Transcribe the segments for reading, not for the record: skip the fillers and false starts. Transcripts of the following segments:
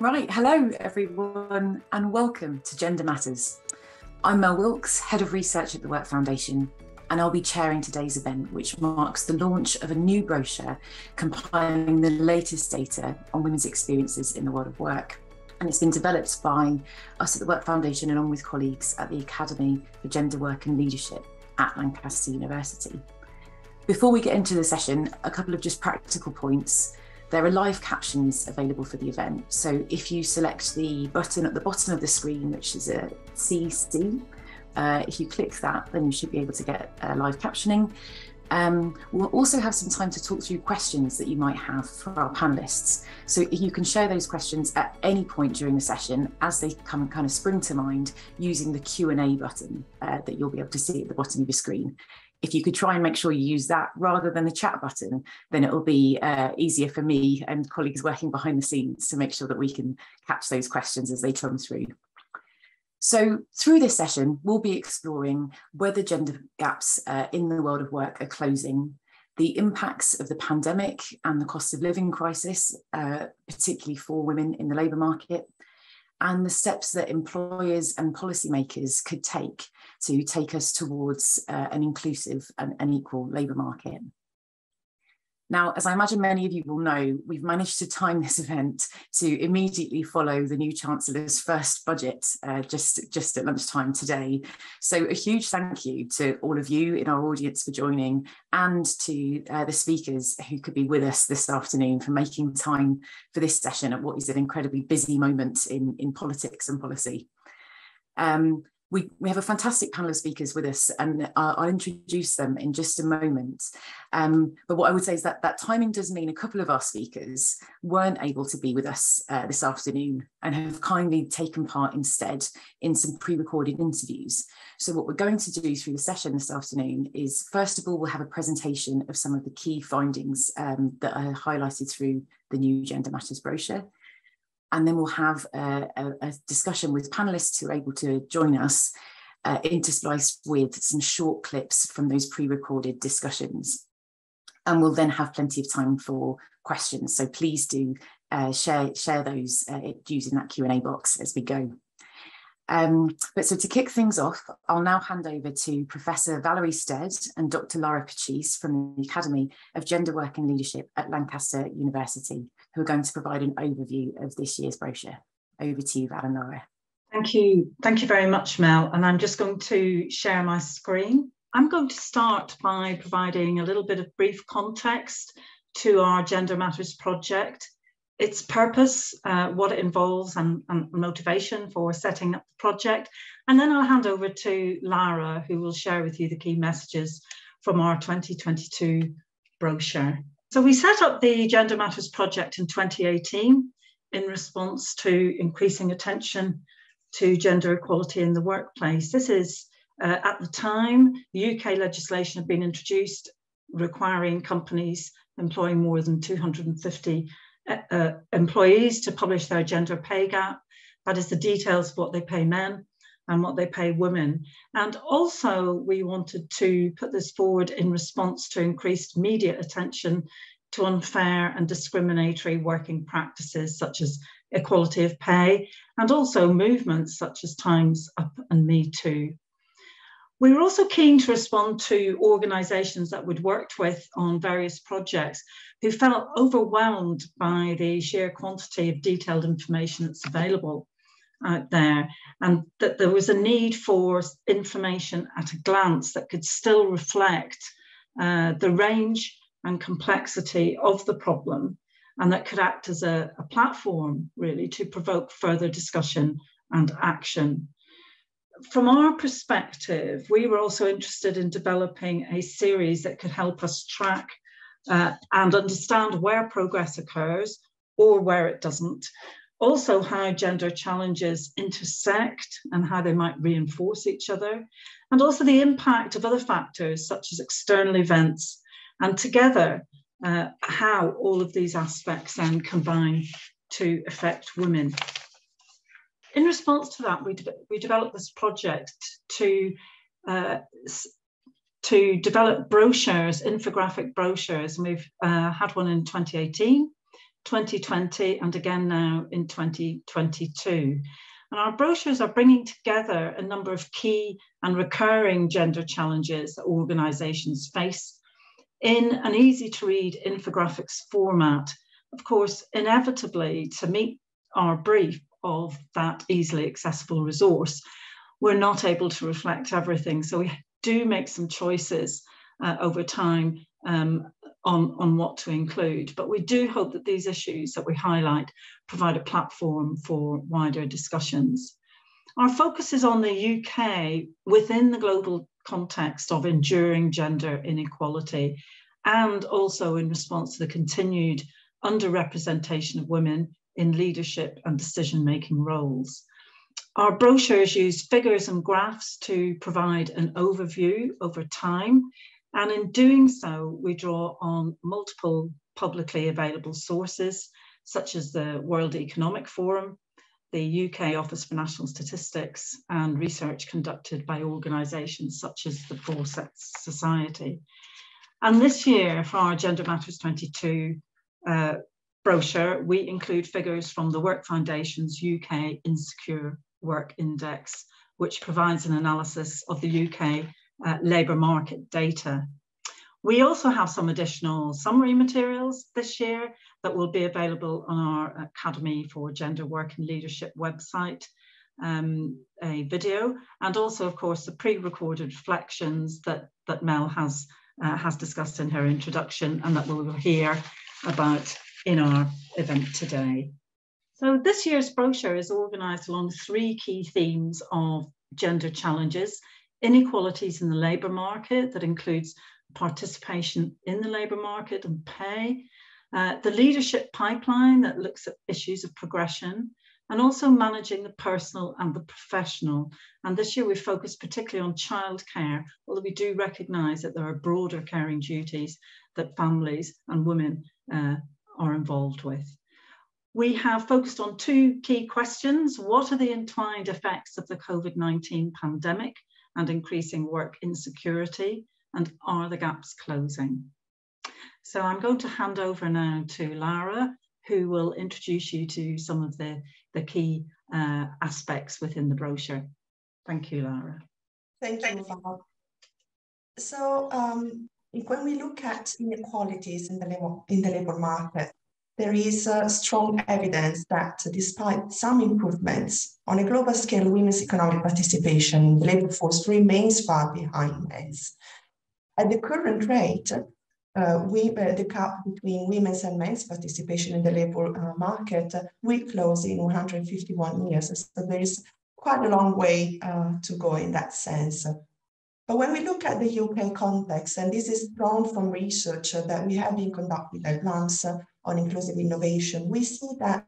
Right, hello everyone and welcome to Gender Matters. I'm Mel Wilkes, Head of Research at the Work Foundation, and I'll be chairing today's event, which marks the launch of a new brochure compiling the latest data on women's experiences in the world of work. And it's been developed by us at the Work Foundation along with colleagues at the Academy for Gender Work and Leadership at Lancaster University. Before we get into the session, a couple of just practical points. There are live captions available for the event. So if you select the button at the bottom of the screen, which is a CC, if you click that, then you should be able to get live captioning. We'll also have some time to talk through questions that you might have for our panelists. So you can share those questions at any point during the session as they come kind of spring to mind using the Q&A button that you'll be able to see at the bottom of your screen. If you could try and make sure you use that rather than the chat button, then it'll be easier for me and colleagues working behind the scenes to make sure that we can catch those questions as they come through. So through this session, we'll be exploring whether gender gaps in the world of work are closing, the impacts of the pandemic and the cost of living crisis, particularly for women in the labour market, and the steps that employers and policymakers could take to take us towards an inclusive and equal labour market. Now, as I imagine many of you will know, we've managed to time this event to immediately follow the new Chancellor's first budget just at lunchtime today. So a huge thank you to all of you in our audience for joining, and to the speakers who could be with us this afternoon for making time for this session at what is an incredibly busy moment in politics and policy. We have a fantastic panel of speakers with us, and I'll introduce them in just a moment. But what I would say is that timing does mean a couple of our speakers weren't able to be with us this afternoon and have kindly taken part instead in some pre-recorded interviews. So what we're going to do through the session this afternoon is, first of all, we'll have a presentation of some of the key findings that are highlighted through the new Gender Matters brochure. And then we'll have a discussion with panelists who are able to join us, interspliced with some short clips from those pre-recorded discussions. And we'll then have plenty of time for questions. So please do share those using that Q&A box as we go. But so to kick things off, I'll now hand over to Professor Valerie Stead and Dr. Lara Pecis from the Academy of Gender Work and Leadership at Lancaster University, who are going to provide an overview of this year's brochure. Over to you, Val and Lara. Thank you very much, Mel. And I'm just going to share my screen. I'm going to start by providing a little bit of brief context to our Gender Matters project, its purpose, what it involves, and motivation for setting up the project. And then I'll hand over to Lara, who will share with you the key messages from our 2022 brochure. So we set up the Gender Matters project in 2018 in response to increasing attention to gender equality in the workplace. This is, at the time, the UK legislation had been introduced requiring companies employing more than 250 employees to publish their gender pay gap. That is the details of what they pay men and what they pay women. And also we wanted to put this forward in response to increased media attention to unfair and discriminatory working practices such as equality of pay, and also movements such as Time's Up and Me Too. We were also keen to respond to organisations that we'd worked with on various projects who felt overwhelmed by the sheer quantity of detailed information that's available out there, and that there was a need for information at a glance that could still reflect the range and complexity of the problem, and that could act as a platform really to provoke further discussion and action. From our perspective, we were also interested in developing a series that could help us track and understand where progress occurs or where it doesn't. Also, how gender challenges intersect and how they might reinforce each other. And also the impact of other factors such as external events, and together how all of these aspects then combine to affect women. In response to that, we developed this project to develop brochures, infographic brochures, and we've had one in 2018 2020, and again now in 2022. And our brochures are bringing together a number of key and recurring gender challenges that organisations face in an easy-to-read infographics format. Of course, inevitably, to meet our brief of that easily accessible resource, we're not able to reflect everything. So we do make some choices over time on what to include. But we do hope that these issues that we highlight provide a platform for wider discussions. Our focus is on the UK within the global context of enduring gender inequality, and also in response to the continued underrepresentation of women in leadership and decision-making roles. Our brochures use figures and graphs to provide an overview over time, and in doing so, we draw on multiple publicly available sources, such as the World Economic Forum, the UK Office for National Statistics, and research conducted by organisations such as the Fawcett Society. And this year, for our Gender Matters 22 brochure, we include figures from the Work Foundation's UK Insecure Work Index, which provides an analysis of the UK labour market data. We also have some additional summary materials this year that will be available on our Academy for Gender Work and Leadership website, a video, and also, of course, the pre-recorded reflections that Mel has discussed in her introduction and that we'll hear about in our event today. So this year's brochure is organised along 3 key themes of gender challenges: inequalities in the labour market, that includes participation in the labour market and pay, the leadership pipeline that looks at issues of progression, and also managing the personal and the professional. And this year we focus particularly on childcare, although we do recognise that there are broader caring duties that families and women are involved with. We have focused on 2 key questions. What are the entwined effects of the COVID-19 pandemic and increasing work insecurity? And are the gaps closing? So I'm going to hand over now to Lara, who will introduce you to some of the key aspects within the brochure. Thank you, Lara. Thank you, Val. So when we look at inequalities in the labour market, there is strong evidence that despite some improvements, on a global scale, women's economic participation in the labour force remains far behind men's. At the current rate, the gap between women's and men's participation in the labour market will close in 151 years. So there is quite a long way to go in that sense. But when we look at the UK context, and this is drawn from research that we have been conducting at LAMS on inclusive innovation, we see that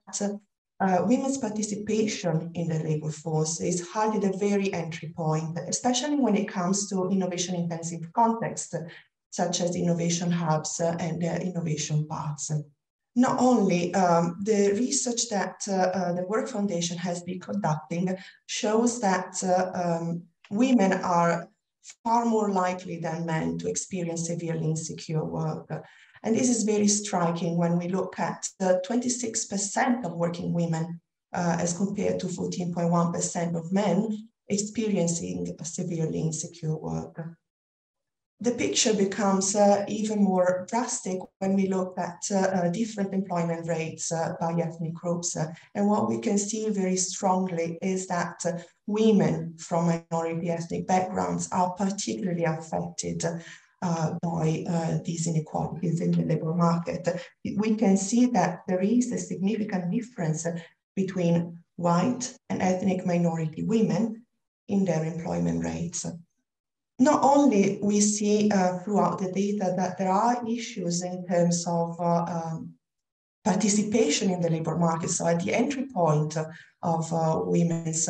women's participation in the labour force is hardly the very entry point, especially when it comes to innovation-intensive contexts, such as innovation hubs and innovation parks. Not only the research that the Work Foundation has been conducting shows that women are far more likely than men to experience severely insecure work. And this is very striking when we look at 26% of working women as compared to 14.1% of men experiencing severely insecure work. The picture becomes even more drastic when we look at different employment rates by ethnic groups. And what we can see very strongly is that women from minority ethnic backgrounds are particularly affected by these inequalities in the labour market. We can see that there is a significant difference between white and ethnic minority women in their employment rates. Not only we see throughout the data that there are issues in terms of participation in the labour market, so at the entry point of women's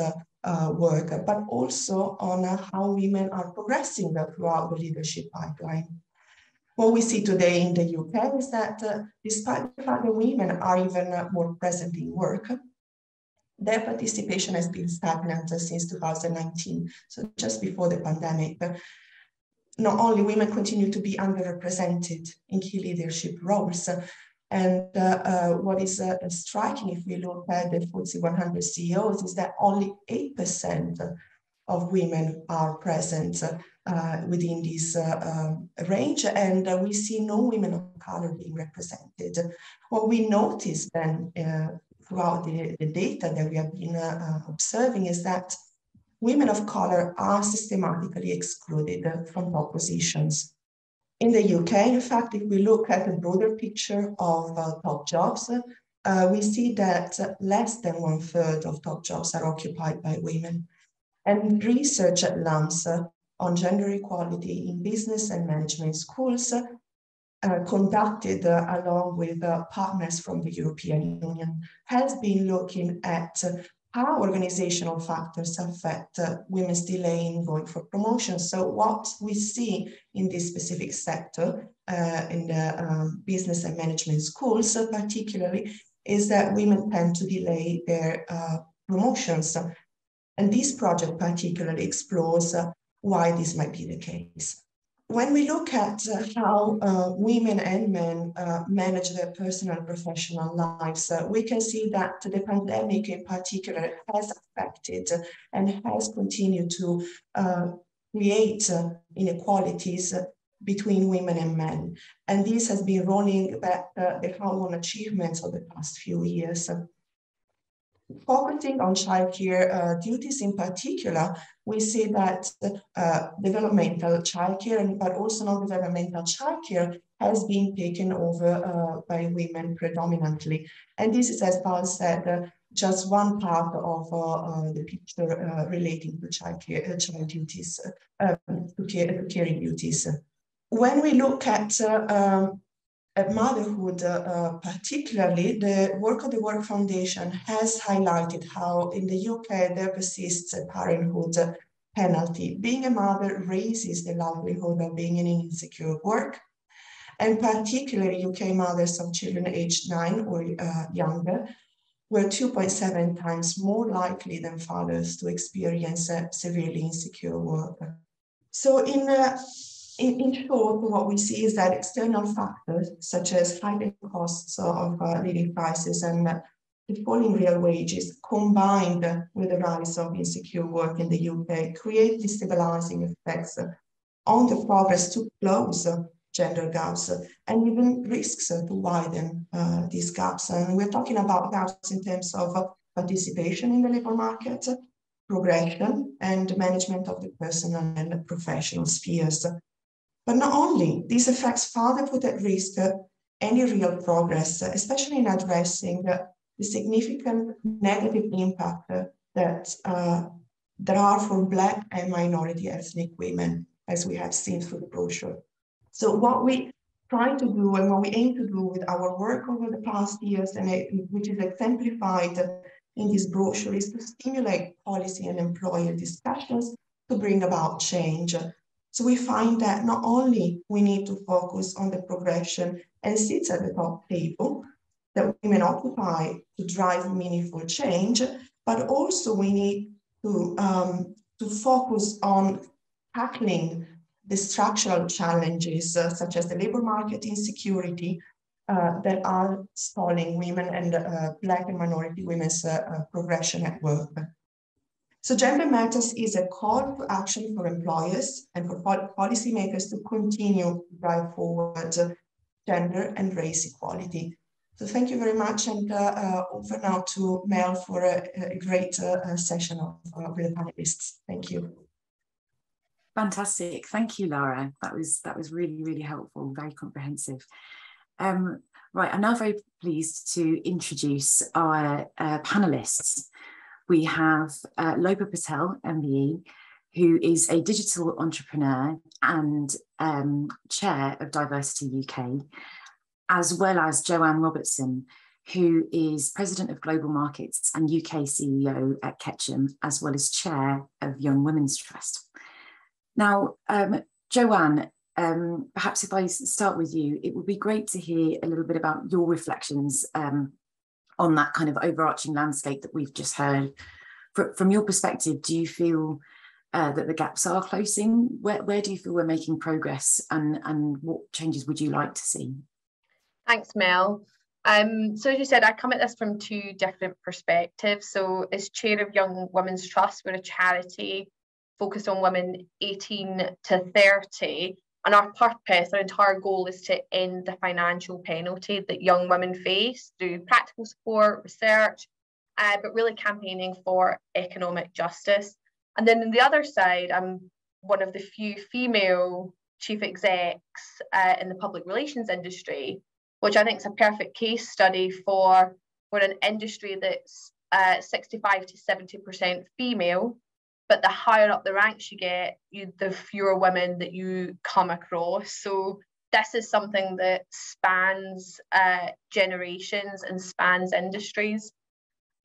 work, but also on how women are progressing throughout the leadership pipeline. What we see today in the UK is that despite the fact that women are even more present in work, their participation has been stagnant since 2019, so just before the pandemic. Not only women continue to be underrepresented in key leadership roles, And what is striking, if we look at the FTSE 100 CEOs, is that only 8% of women are present within this range, and we see no women of color being represented. What we notice then throughout the data that we have been observing is that women of color are systematically excluded from top positions. In the UK, in fact, if we look at the broader picture of top jobs, we see that less than 1/3 of top jobs are occupied by women. And research at LAMS on gender equality in business and management schools conducted along with partners from the European Union has been looking at how organizational factors affect women's delay in going for promotion. So what we see in this specific sector, in the business and management schools particularly, is that women tend to delay their promotions. And this project particularly explores why this might be the case. When we look at how women and men manage their personal and professional lives, we can see that the pandemic in particular has affected and has continued to create inequalities between women and men. And this has been rolling back the hormone achievements of the past few years. Focusing on childcare duties in particular, we see that developmental childcare, but also non-developmental childcare, has been taken over by women predominantly. And this is, as Val said, just one part of the picture relating to childcare, child duties, to caring duties. When we look at motherhood, particularly, the work of the Work Foundation has highlighted how in the UK there persists a parenthood penalty. Being a mother raises the likelihood of being in insecure work, and particularly UK mothers of children aged 9 or younger were 2.7 times more likely than fathers to experience severely insecure work. So in short, what we see is that external factors such as higher costs of living prices and the falling real wages, combined with the rise of insecure work in the UK, create destabilizing effects on the progress to close gender gaps and even risks to widen these gaps. And we're talking about gaps in terms of participation in the labor market, progression, and management of the personal and professional spheres. But not only, these effects further put at risk any real progress, especially in addressing the significant negative impact that there are for Black and minority ethnic women, as we have seen through the brochure. So what we try to do and what we aim to do with our work over the past years, and which is exemplified in this brochure, is to stimulate policy and employer discussions to bring about change. So we find that not only we need to focus on the progression and seats at the top table that women occupy to drive meaningful change, but also we need to focus on tackling the structural challenges such as the labor market insecurity that are stalling women and Black and minority women's progression at work. So Gender Matters is a call to action for employers and for policymakers to continue to drive forward gender and race equality. So thank you very much, and over now to Mel for a great session with the panelists. Thank you. Fantastic, thank you, Lara. That was really, really helpful, very comprehensive. Right, I'm now very pleased to introduce our panelists. We have Lopa Patel, MBE, who is a digital entrepreneur and chair of Diversity UK, as well as Joanne Robertson, who is president of Global Markets and UK CEO at Ketchum, as well as chair of Young Women's Trust. Now, Joanne, perhaps if I start with you, it would be great to hear a little bit about your reflections on that kind of overarching landscape that we've just heard. From your perspective, do you feel that the gaps are closing? Where do you feel we're making progress, and what changes would you like to see? Thanks, Mel. So as you said, I come at this from two different perspectives. So as chair of Young Women's Trust, we're a charity focused on women 18 to 30. And our purpose, our entire goal is to end the financial penalty that young women face through practical support, research, but really campaigning for economic justice. And then on the other side, I'm one of the few female chief execs in the public relations industry, which I think is a perfect case study for an industry that's 65 to 70% female, but the higher up the ranks you get, the fewer women that you come across. So this is something that spans generations and spans industries.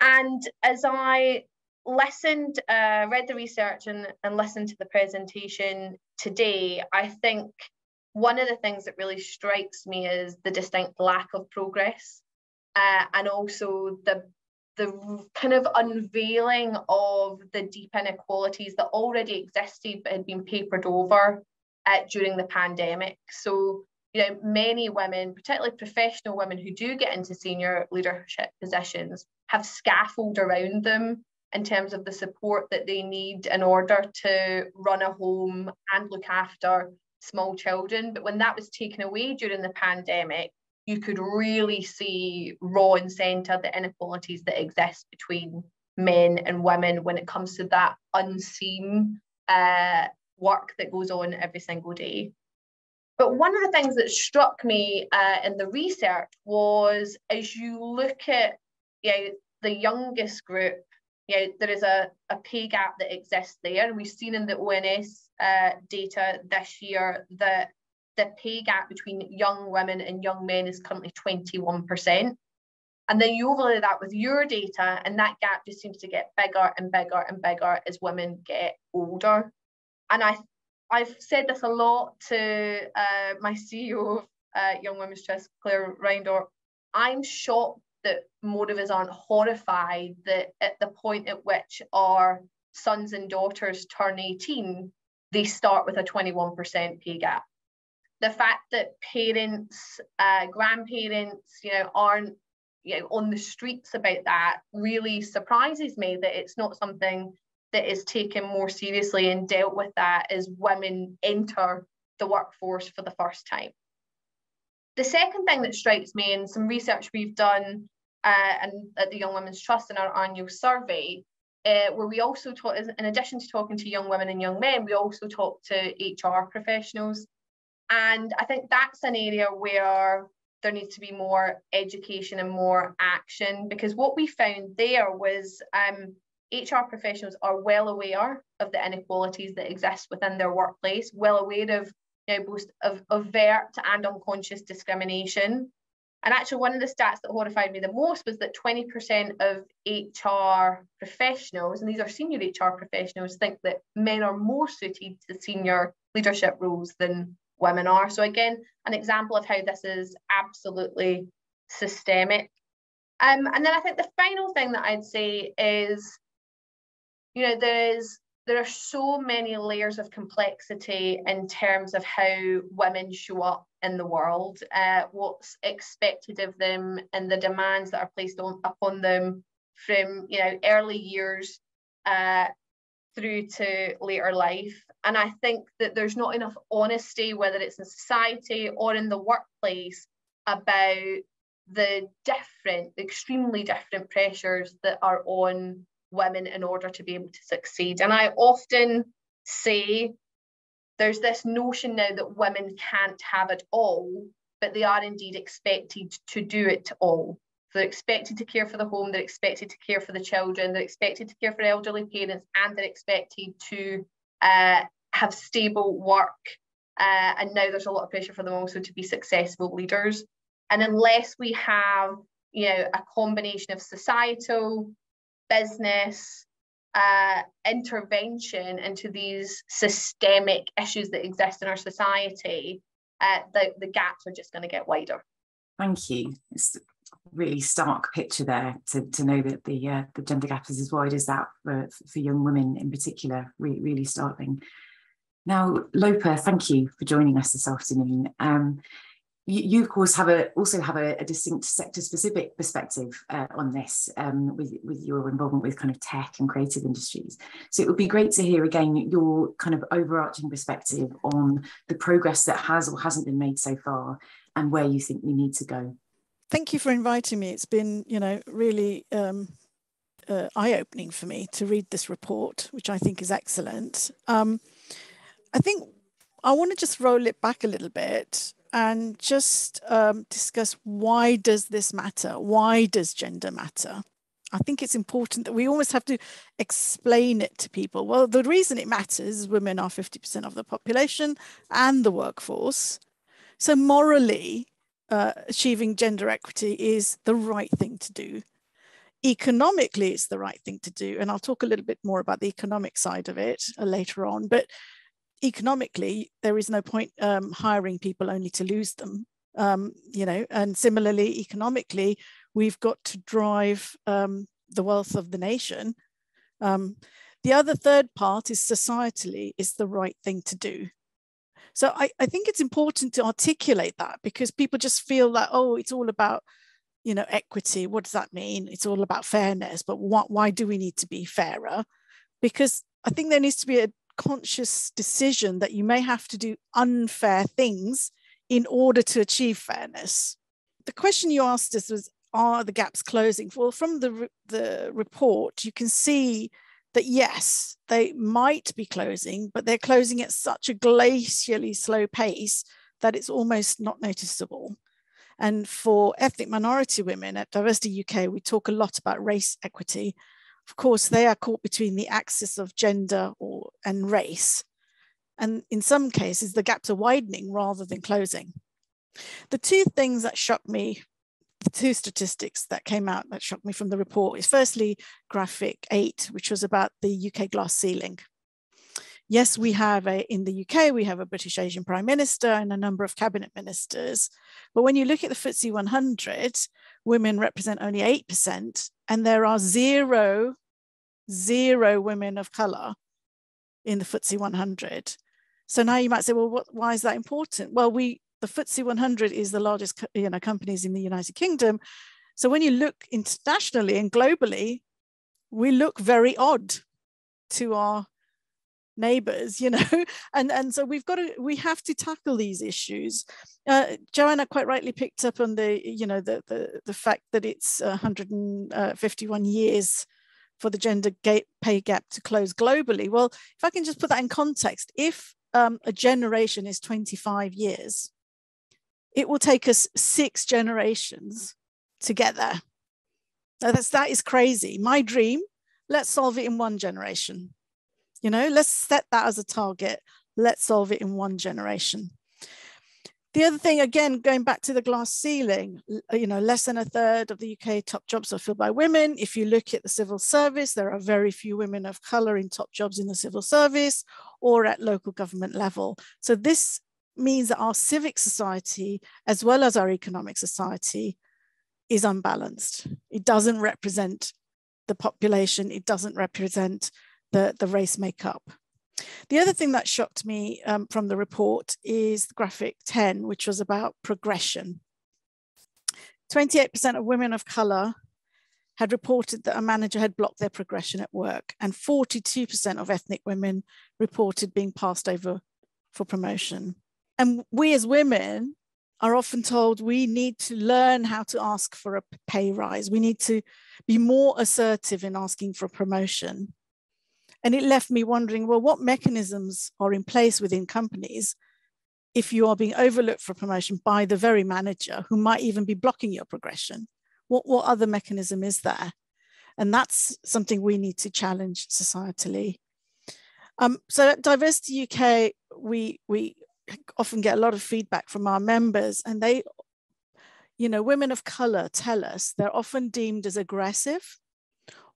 And as I listened, read the research and listened to the presentation today, I think one of the things that really strikes me is the distinct lack of progress, and also the kind of unveiling of the deep inequalities that already existed but had been papered over during the pandemic. So, you know, many women, particularly professional women who do get into senior leadership positions, have scaffold around them in terms of the support that they need in order to run a home and look after small children. But when that was taken away during the pandemic, you could really see raw and centre the inequalities that exist between men and women when it comes to that unseen work that goes on every single day. But one of the things that struck me in the research was, as you look at the youngest group, there is a pay gap that exists there. And we've seen in the ONS data this year that the pay gap between young women and young men is currently 21%. And then you overlay that with your data, and that gap just seems to get bigger and bigger and bigger as women get older. And I've said this a lot to my CEO of Young Women's Trust, Claire Reindorf. I'm shocked that more of us aren't horrified that at the point at which our sons and daughters turn 18, they start with a 21% pay gap. The fact that parents, grandparents, aren't on the streets about that really surprises me, that it's not something that is taken more seriously and dealt with that as women enter the workforce for the first time. The second thing that strikes me in some research we've done and at the Young Women's Trust in our annual survey, where we also talk, in addition to talking to young women and young men, we also talk to HR professionals. And I think that's an area where there needs to be more education and more action, because what we found there was HR professionals are well aware of the inequalities that exist within their workplace, well aware of both of overt and unconscious discrimination. And actually, one of the stats that horrified me the most was that 20% of HR professionals, and these are senior HR professionals, think that men are more suited to senior leadership roles than women are. So again, an example of how this is absolutely systemic. And then I think the final thing that I'd say is, there are so many layers of complexity in terms of how women show up in the world, what's expected of them, and the demands that are placed upon them from early years through to later life. And I think that there's not enough honesty, whether it's in society or in the workplace, about the extremely different pressures that are on women in order to be able to succeed. And I often say there's this notion now that women can't have it all, but they are indeed expected to do it all. So they're expected to care for the home, they're expected to care for the children, they're expected to care for elderly parents, and they're expected to have stable work. And now there's a lot of pressure for them also to be successful leaders. And unless we have, a combination of societal, business, intervention into these systemic issues that exist in our society, the gaps are just going to get wider. Thank you. It's a really stark picture there to know that the gender gap is as wide as that for young women in particular. Really startling. Now, Lopa, thank you for joining us this afternoon. You of course also have a distinct sector-specific perspective on this, with your involvement with kind of tech and creative industries. So it would be great to hear again your kind of overarching perspective on the progress that has or hasn't been made so far, and where you think we need to go. Thank you for inviting me. It's been, really eye-opening for me to read this report, which I think is excellent. I think I want to just roll it back a little bit and just discuss, why does this matter? Why does gender matter? I think it's important that we almost have to explain it to people. Well, the reason it matters is women are 50% of the population and the workforce. So morally, achieving gender equity is the right thing to do. Economically, it's the right thing to do. And I'll talk a little bit more about the economic side of it later on. But economically, there is no point hiring people only to lose them, and similarly, economically, we've got to drive the wealth of the nation. The other third part is societally is the right thing to do. So I think it's important to articulate that, because people just feel that, oh, it's all about, equity. What does that mean? It's all about fairness, but why do we need to be fairer? Because I think there needs to be a conscious decision that you may have to do unfair things in order to achieve fairness. The question you asked us was, are the gaps closing? Well, from the report, you can see that yes, they might be closing, but they're closing at such a glacially slow pace that it's almost not noticeable. And for ethnic minority women at Diversity UK, we talk a lot about race equity. Of course, they are caught between the axis of gender and race. And in some cases, the gaps are widening rather than closing. The two things that shocked me, the two statistics that came out that shocked me from the report, is firstly, graphic 8, which was about the UK glass ceiling. Yes, we have in the UK, we have a British Asian Prime Minister and a number of cabinet ministers. But when you look at the FTSE 100, women represent only 8%, and there are zero women of colour in the FTSE 100. So now you might say, well, why is that important? Well, the FTSE 100 is the largest companies in the United Kingdom. So when you look internationally and globally, we look very odd to our neighbors, and so we have to tackle these issues. Joanna quite rightly picked up on the fact that it's 151 years for the gender pay gap to close globally. Well, if I can just put that in context, if a generation is 25 years, it will take us 6 generations to get there. That is crazy. My dream, let's solve it in 1 generation. Let's set that as a target. Let's solve it in 1 generation. The other thing, again, going back to the glass ceiling, less than a third of the UK top jobs are filled by women. If you look at the civil service, there are very few women of colour in top jobs in the civil service or at local government level. So this means that our civic society, as well as our economic society, is unbalanced. It doesn't represent the population. It doesn't represent the race makeup. The other thing that shocked me from the report is graphic 10, which was about progression. 28% of women of colour had reported that a manager had blocked their progression at work, and 42% of ethnic women reported being passed over for promotion. And we as women are often told we need to learn how to ask for a pay rise. We need to be more assertive in asking for a promotion. And it left me wondering, well, what mechanisms are in place within companies if you are being overlooked for promotion by the very manager who might even be blocking your progression? What other mechanism is there? And that's something we need to challenge societally. So at Diversity UK, we often get a lot of feedback from our members, and they, women of colour tell us they're often deemed as aggressive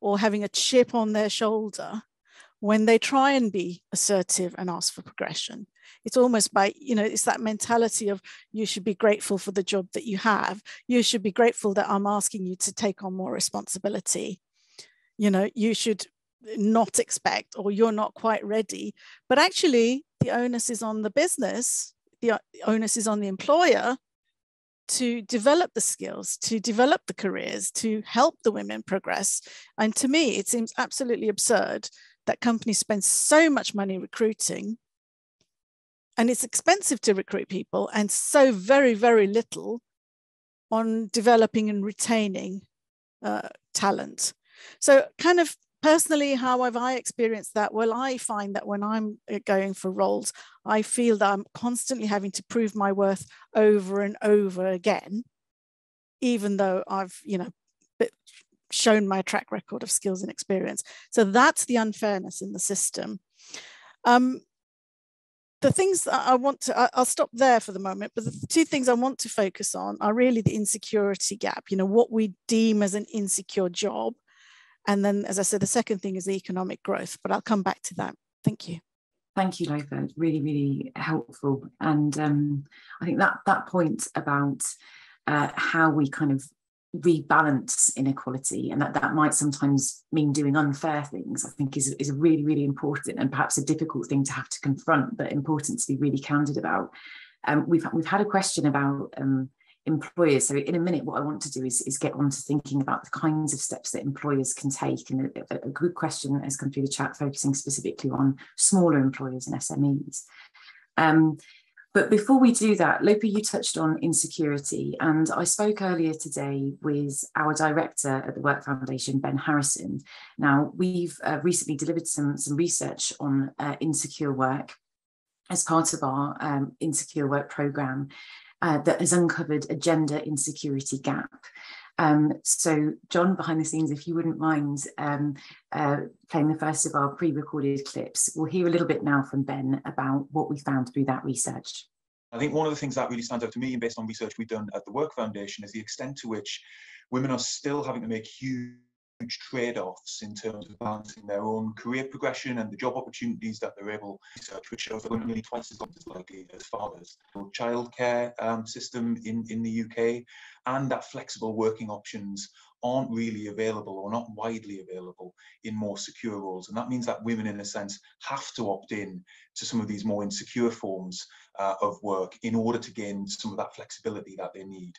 or having a chip on their shoulder when they try and be assertive and ask for progression. It's almost by, it's that mentality of you should be grateful for the job that you have. You should be grateful that I'm asking you to take on more responsibility. You should not expect, or you're not quite ready. But actually, the onus is on the business. The onus is on the employer to develop the skills, to develop the careers, to help the women progress. And to me, it seems absolutely absurd that companies spend so much money recruiting, and it's expensive to recruit people, and so very, very little on developing and retaining talent. So kind of personally, how have I experienced that? Well, I find that when I'm going for roles, I feel that I'm constantly having to prove my worth over and over again, even though I've, shown my track record of skills and experience. So that's the unfairness in the system. The things that I want to, I'll stop there for the moment, but the two things I want to focus on are really the insecurity gap, what we deem as an insecure job. And then, as I said, the second thing is the economic growth, but I'll come back to that. Thank you. Thank you, Lopa. Really, really helpful. And I think that point about how we kind of rebalance inequality, and that might sometimes mean doing unfair things, I think is a really, really important and perhaps a difficult thing to have to confront, but important to be really candid about. We've had a question about employers. So in a minute, what I want to do is get on to thinking about the kinds of steps that employers can take. And a good question has come through the chat, focusing specifically on smaller employers and SMEs. But before we do that, Lopa, you touched on insecurity, and I spoke earlier today with our director at the Work Foundation, Ben Harrison. Now, we've recently delivered some research on insecure work as part of our insecure work programme that has uncovered a gender insecurity gap. So John, behind the scenes, if you wouldn't mind playing the first of our pre-recorded clips, we'll hear a little bit now from Ben about what we found through that research. I think one of the things that really stands out to me, and based on research we've done at the Work Foundation, is the extent to which women are still having to make huge trade-offs in terms of balancing their own career progression and the job opportunities that they're able to research, which shows that women are nearly twice as likely as fathers. The childcare system in the UK and that flexible working options aren't really available or not widely available in more secure roles. And that means that women, in a sense, have to opt in to some of these more insecure forms of work in order to gain some of that flexibility that they need.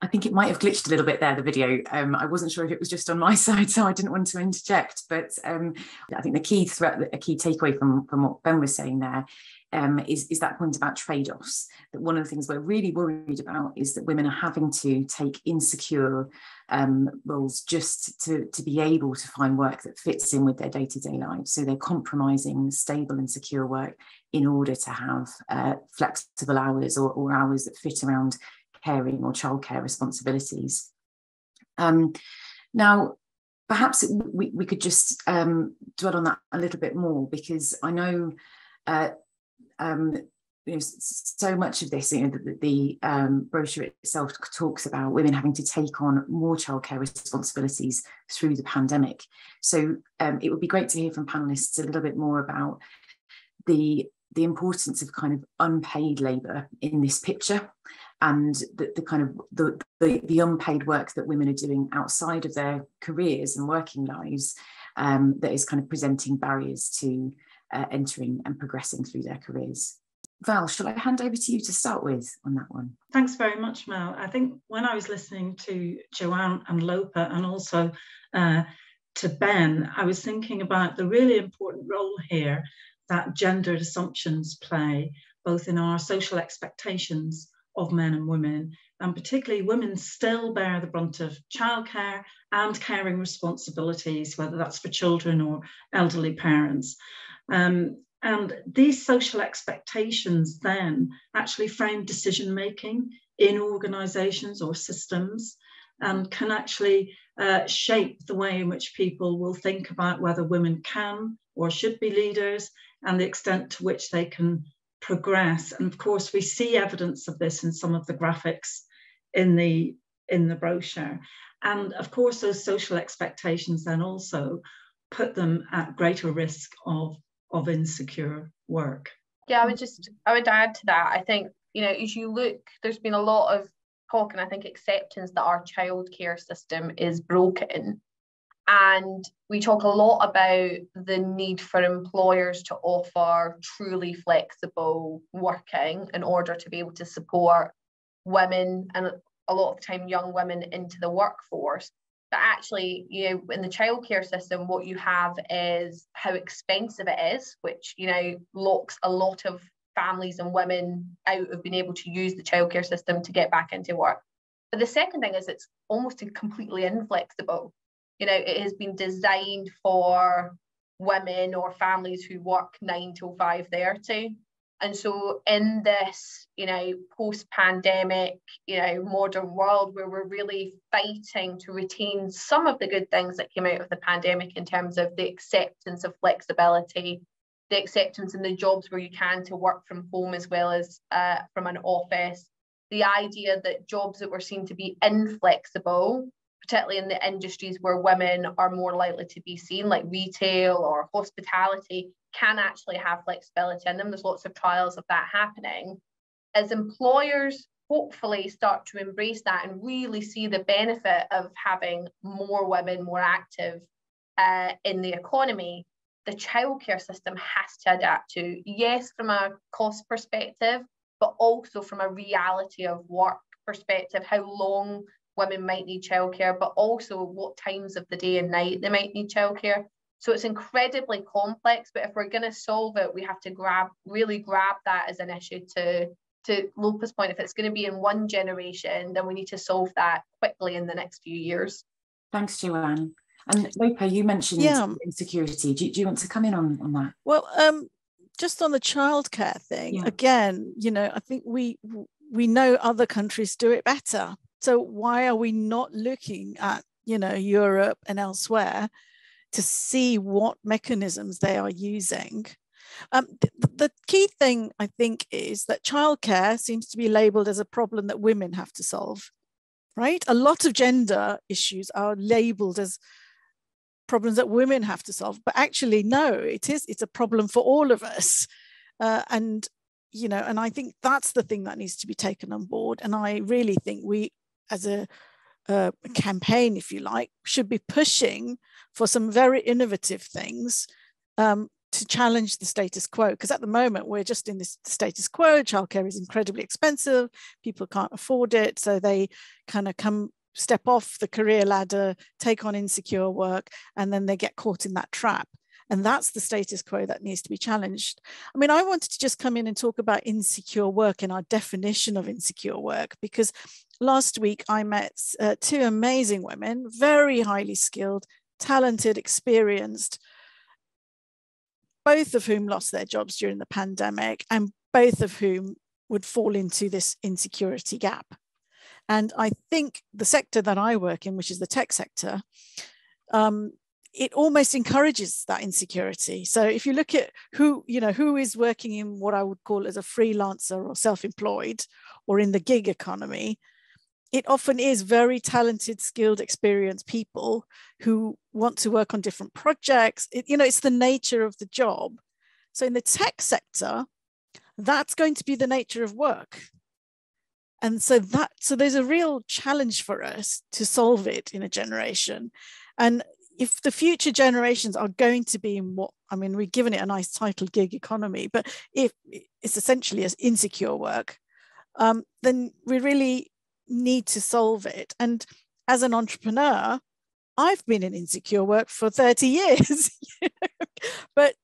I think it might have glitched a little bit there, the video. I wasn't sure if it was just on my side, so I didn't want to interject. But I think a key takeaway from what Ben was saying there is that point about trade-offs. That one of the things we're really worried about is that women are having to take insecure roles just to be able to find work that fits in with their day-to-day lives. So they're compromising stable and secure work in order to have flexible hours or hours that fit around caring or childcare responsibilities. Now, perhaps we could just dwell on that a little bit more, because I know, so much of this, the brochure itself talks about women having to take on more childcare responsibilities through the pandemic. So it would be great to hear from panelists a little bit more about the importance of kind of unpaid labour in this picture, and the kind of the unpaid work that women are doing outside of their careers and working lives, that is kind of presenting barriers to entering and progressing through their careers. Val, shall I hand over to you to start with on that one? Thanks very much, Mel. I think when I was listening to Joanne and Lopa, and also to Ben, I was thinking about the really important role here that gendered assumptions play, both in our social expectations of men and women, and particularly women still bear the brunt of childcare and caring responsibilities, whether that's for children or elderly parents. And these social expectations then actually frame decision-making in organisations or systems, and can actually shape the way in which people will think about whether women can or should be leaders, and the extent to which they can progress. And of course, we see evidence of this in some of the graphics in the brochure. And of course, those social expectations then also put them at greater risk of insecure work. Yeah, I would add to that. I think, as you look, there's been a lot of talk, and I think acceptance that our childcare system is broken. And we talk a lot about the need for employers to offer truly flexible working in order to be able to support women, and a lot of the time young women, into the workforce. But actually, you know, in the childcare system, what you have is how expensive it is, which, you know, locks a lot of families and women out of being able to use the childcare system to get back into work. But the second thing is it's almost completely inflexible. You know, it has been designed for women or families who work 9 till 5:30. And so in this, you know, post-pandemic, you know, modern world where we're really fighting to retain some of the good things that came out of the pandemic in terms of the acceptance of flexibility, the acceptance in the jobs where you can to work from home as well as from an office, the idea that jobs that were seen to be inflexible, particularly in the industries where women are more likely to be seen, like retail or hospitality, can actually have flexibility in them. There's lots of trials of that happening. As employers hopefully start to embrace that and really see the benefit of having more women more active in the economy, the childcare system has to adapt to, yes, from a cost perspective, but also from a reality of work perspective, how long women might need childcare, but also what times of the day and night they might need childcare. So it's incredibly complex, but if we're going to solve it, we have to really grab that as an issue. To Lopa's point, if it's going to be in one generation, then we need to solve that quickly in the next few years. Thanks, Joanne. And Lopa, you mentioned insecurity. Do you want to come in on that? Well, just on the childcare thing, again, you know, I think we know other countries do it better. So why are we not looking at, you know, Europe and elsewhere to see what mechanisms they are using? The key thing, I think, is that childcare seems to be labelled as a problem that women have to solve, right? A lot of gender issues are labelled as problems that women have to solve, but actually, no, it's a problem for all of us. And, you know, and I think that's the thing that needs to be taken on board. And I really think we, as a campaign, if you like, should be pushing for some very innovative things to challenge the status quo. Because at the moment, we're just in this status quo. Childcare is incredibly expensive. People can't afford it. So they kind of step off the career ladder, take on insecure work, and then they get caught in that trap. And that's the status quo that needs to be challenged. I mean, I wanted to just come in and talk about insecure work and our definition of insecure work, because last week I met 2 amazing women, very highly skilled, talented, experienced, both of whom lost their jobs during the pandemic, and both of whom would fall into this insecurity gap. And I think the sector that I work in, which is the tech sector, it almost encourages that insecurity. So if you look at who is working in what I would call as a freelancer or self-employed or in the gig economy, it often is very talented, skilled, experienced people who want to work on different projects. It's the nature of the job. So in the tech sector, that's going to be the nature of work. And so there's a real challenge for us to solve it in a generation. And if the future generations are going to be in we've given it a nice title, gig economy, but if it's essentially as insecure work, then we really need to solve it. And as an entrepreneur, I've been in insecure work for 30 years, but,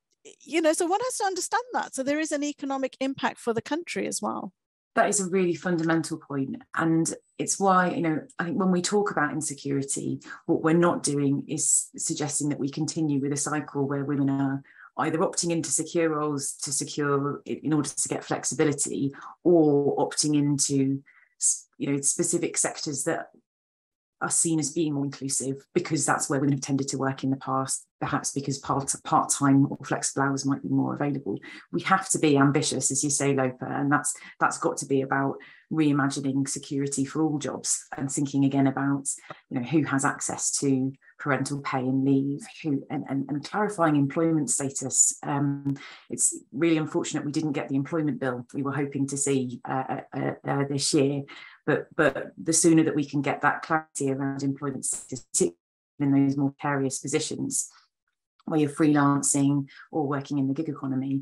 so one has to understand that. So there is an economic impact for the country as well. That is a really fundamental point. And it's why, I think when we talk about insecurity, what we're not doing is suggesting that we continue with a cycle where women are either opting into secure roles to secure in order to get flexibility, or opting into, specific sectors that are seen as being more inclusive because that's where women have tended to work in the past, perhaps because part-time or flexible hours might be more available. We have to be ambitious, as you say, Lopa, and that's got to be about reimagining security for all jobs and thinking again about who has access to parental pay and leave, and clarifying employment status. It's really unfortunate we didn't get the employment bill we were hoping to see this year. But the sooner that we can get that clarity around employment status, particularly in those more precarious positions where you're freelancing or working in the gig economy,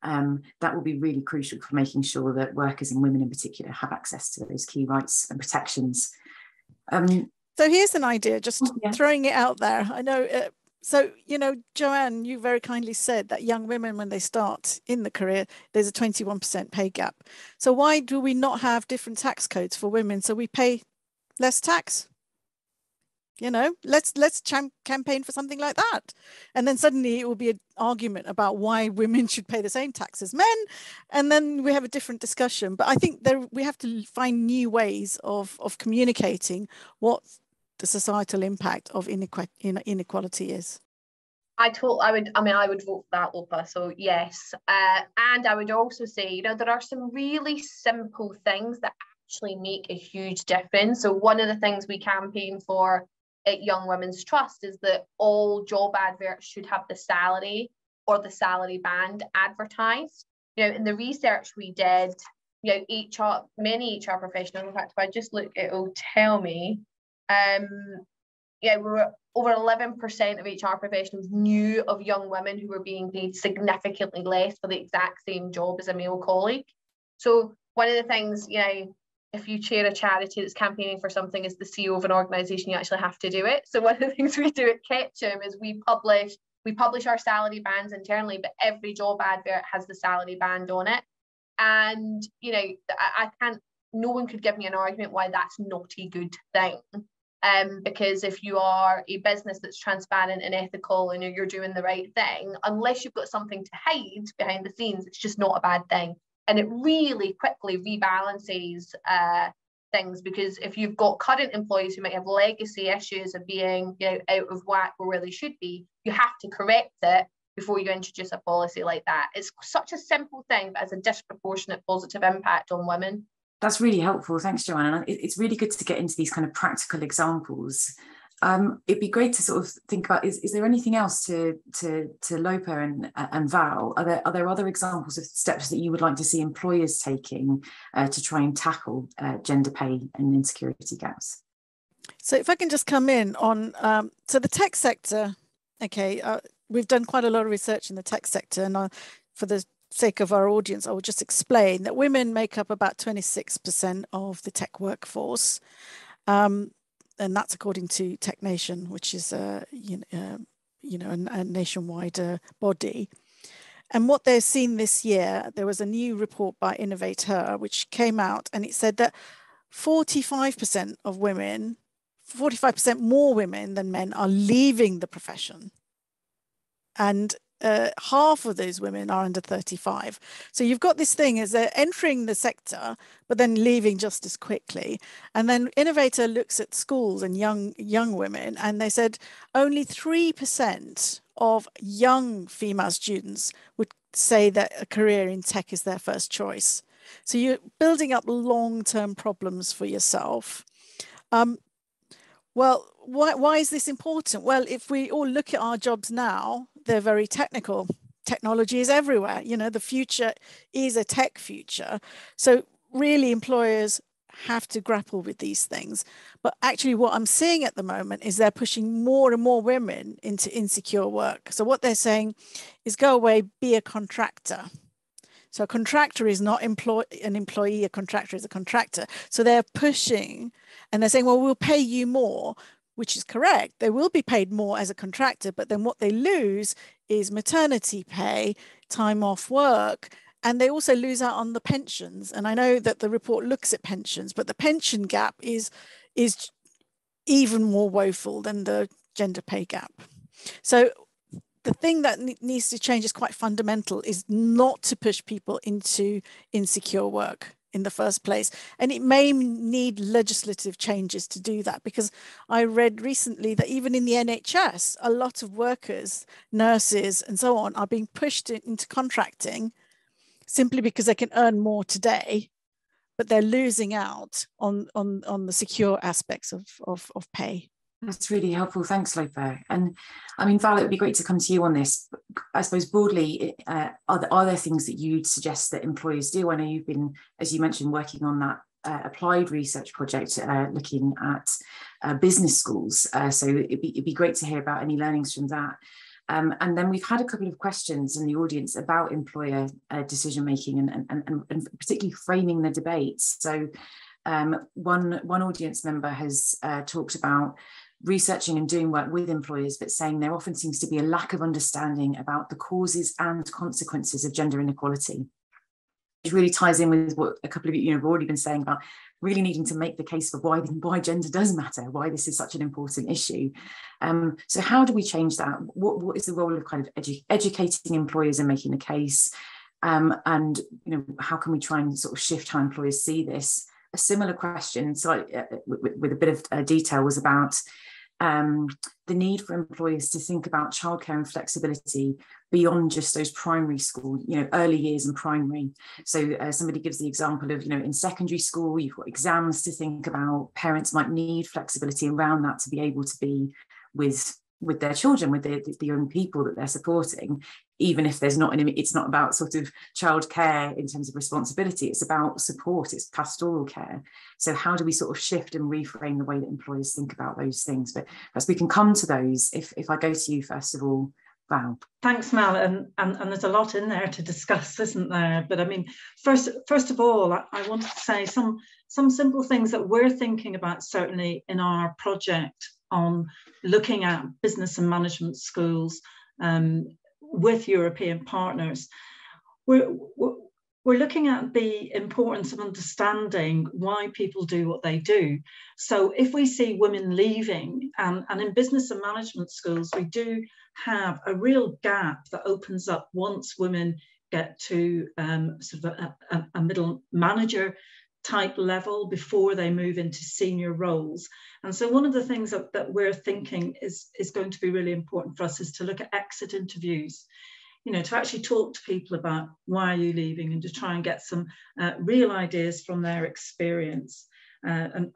that will be really crucial for making sure that workers and women in particular have access to those key rights and protections. So here's an idea, just throwing it out there. I know, so, you know, Joanne, you very kindly said that young women, when they start in the career, there's a 21% pay gap. So why do we not have different tax codes for women so we pay less tax? You know, let's campaign for something like that. And then suddenly it will be an argument about why women should pay the same tax as men. And then we have a different discussion. But I think we have to find new ways of communicating what the societal impact of inequality is. I would vote for that, Lopa. So yes. And I would also say, you know, there are some really simple things that actually make a huge difference. So one of the things we campaign for at Young Women's Trust is that all job adverts should have the salary or the salary band advertised. You know, in the research we did, you know, many HR professionals, in fact, if I just look, it'll tell me, we were over 11% of HR professionals knew of young women who were being paid significantly less for the exact same job as a male colleague. So one of the things, you know, if you chair a charity that's campaigning for something as the CEO of an organisation, you actually have to do it. So one of the things we do at Ketchum is we publish our salary bands internally, but every job advert has the salary band on it. And, you know, no one could give me an argument why that's not a good thing. Because if you are a business that's transparent and ethical and you're doing the right thing, unless you've got something to hide behind the scenes, it's just not a bad thing. And it really quickly rebalances things, because if you've got current employees who might have legacy issues of being, you know, out of whack where they should be, you have to correct it before you introduce a policy like that. It's such a simple thing, but has a disproportionate positive impact on women. That's really helpful. Thanks, Joanne. It's really good to get into these kind of practical examples. It'd be great to sort of think about, is there anything else to Lopa and Val? Are there other examples of steps that you would like to see employers taking to try and tackle gender pay and insecurity gaps? So if I can just come in on, so the tech sector, okay, we've done quite a lot of research in the tech sector, and for the sake of our audience, I will just explain that women make up about 26% of the tech workforce. And that's according to Tech Nation, which is a nationwide body. And what they've seen this year, there was a new report by Innovator, which came out, and it said that 45% of women, 45% more women than men are leaving the profession. And half of those women are under 35. So you've got this thing as they're entering the sector, but then leaving just as quickly. And then Innovator looks at schools and young women, and they said only 3% of young female students would say that a career in tech is their first choice. So you're building up long-term problems for yourself. Well, why is this important? Well, if we all look at our jobs now, they're very technical. Technology is everywhere. You know, the future is a tech future. So really employers have to grapple with these things. But actually what I'm seeing at the moment is they're pushing more and more women into insecure work. So what they're saying is go away, be a contractor. So a contractor is not an employee, a contractor is a contractor. So they're pushing and they're saying, well, we'll pay you more, which is correct. They will be paid more as a contractor, but then what they lose is maternity pay, time off work, and they also lose out on the pensions. And I know that the report looks at pensions, but the pension gap is even more woeful than the gender pay gap. So the thing that needs to change is quite fundamental, is not to push people into insecure work in the first place. And it may need legislative changes to do that, because I read recently that even in the NHS, a lot of workers, nurses and so on are being pushed into contracting simply because they can earn more today, but they're losing out on the secure aspects of pay. That's really helpful. Thanks, Lopa. And I mean, Val, it would be great to come to you on this. I suppose broadly, are there things that you'd suggest that employers do? I know you've been, as you mentioned, working on that applied research project looking at business schools. So it'd be great to hear about any learnings from that. And then we've had a couple of questions in the audience about employer decision making and particularly framing the debates. So one audience member has talked about researching and doing work with employers, but saying there often seems to be a lack of understanding about the causes and consequences of gender inequality. It really ties in with what a couple of you have already been saying about really needing to make the case for why gender does matter, why this is such an important issue. So how do we change that? What is the role of kind of educating employers and making the case? And how can we try and sort of shift how employers see this? A similar question, so with a bit of detail, was about the need for employers to think about childcare and flexibility beyond just those primary school, early years and primary. So somebody gives the example of, in secondary school, you've got exams to think about. Parents might need flexibility around that to be able to be with their children, with the young people that they're supporting, even if there's it's not about sort of childcare in terms of responsibility, it's about support, it's pastoral care. So how do we sort of shift and reframe the way that employers think about those things? But as we can come to those, if I go to you first of all, Val. Thanks, Mel, and there's a lot in there to discuss, isn't there? But I mean, first of all, I wanted to say some simple things that we're thinking about, certainly in our project on looking at business and management schools with European partners. We're looking at the importance of understanding why people do what they do. So if we see women leaving, and in business and management schools, we do have a real gap that opens up once women get to sort of a middle manager type level before they move into senior roles. And so one of the things that we're thinking is going to be really important for us is to look at exit interviews, to actually talk to people about why are you leaving, and to try and get some real ideas from their experience and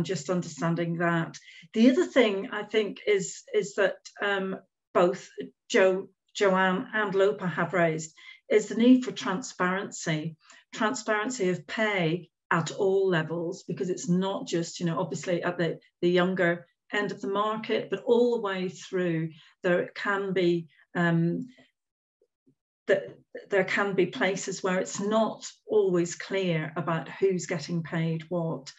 just understanding that. The other thing I think is that both Joanne and Lopa have raised is the need for transparency of pay at all levels, because it's not just, obviously at the younger end of the market, but all the way through. There can be places where it's not always clear about who's getting paid what.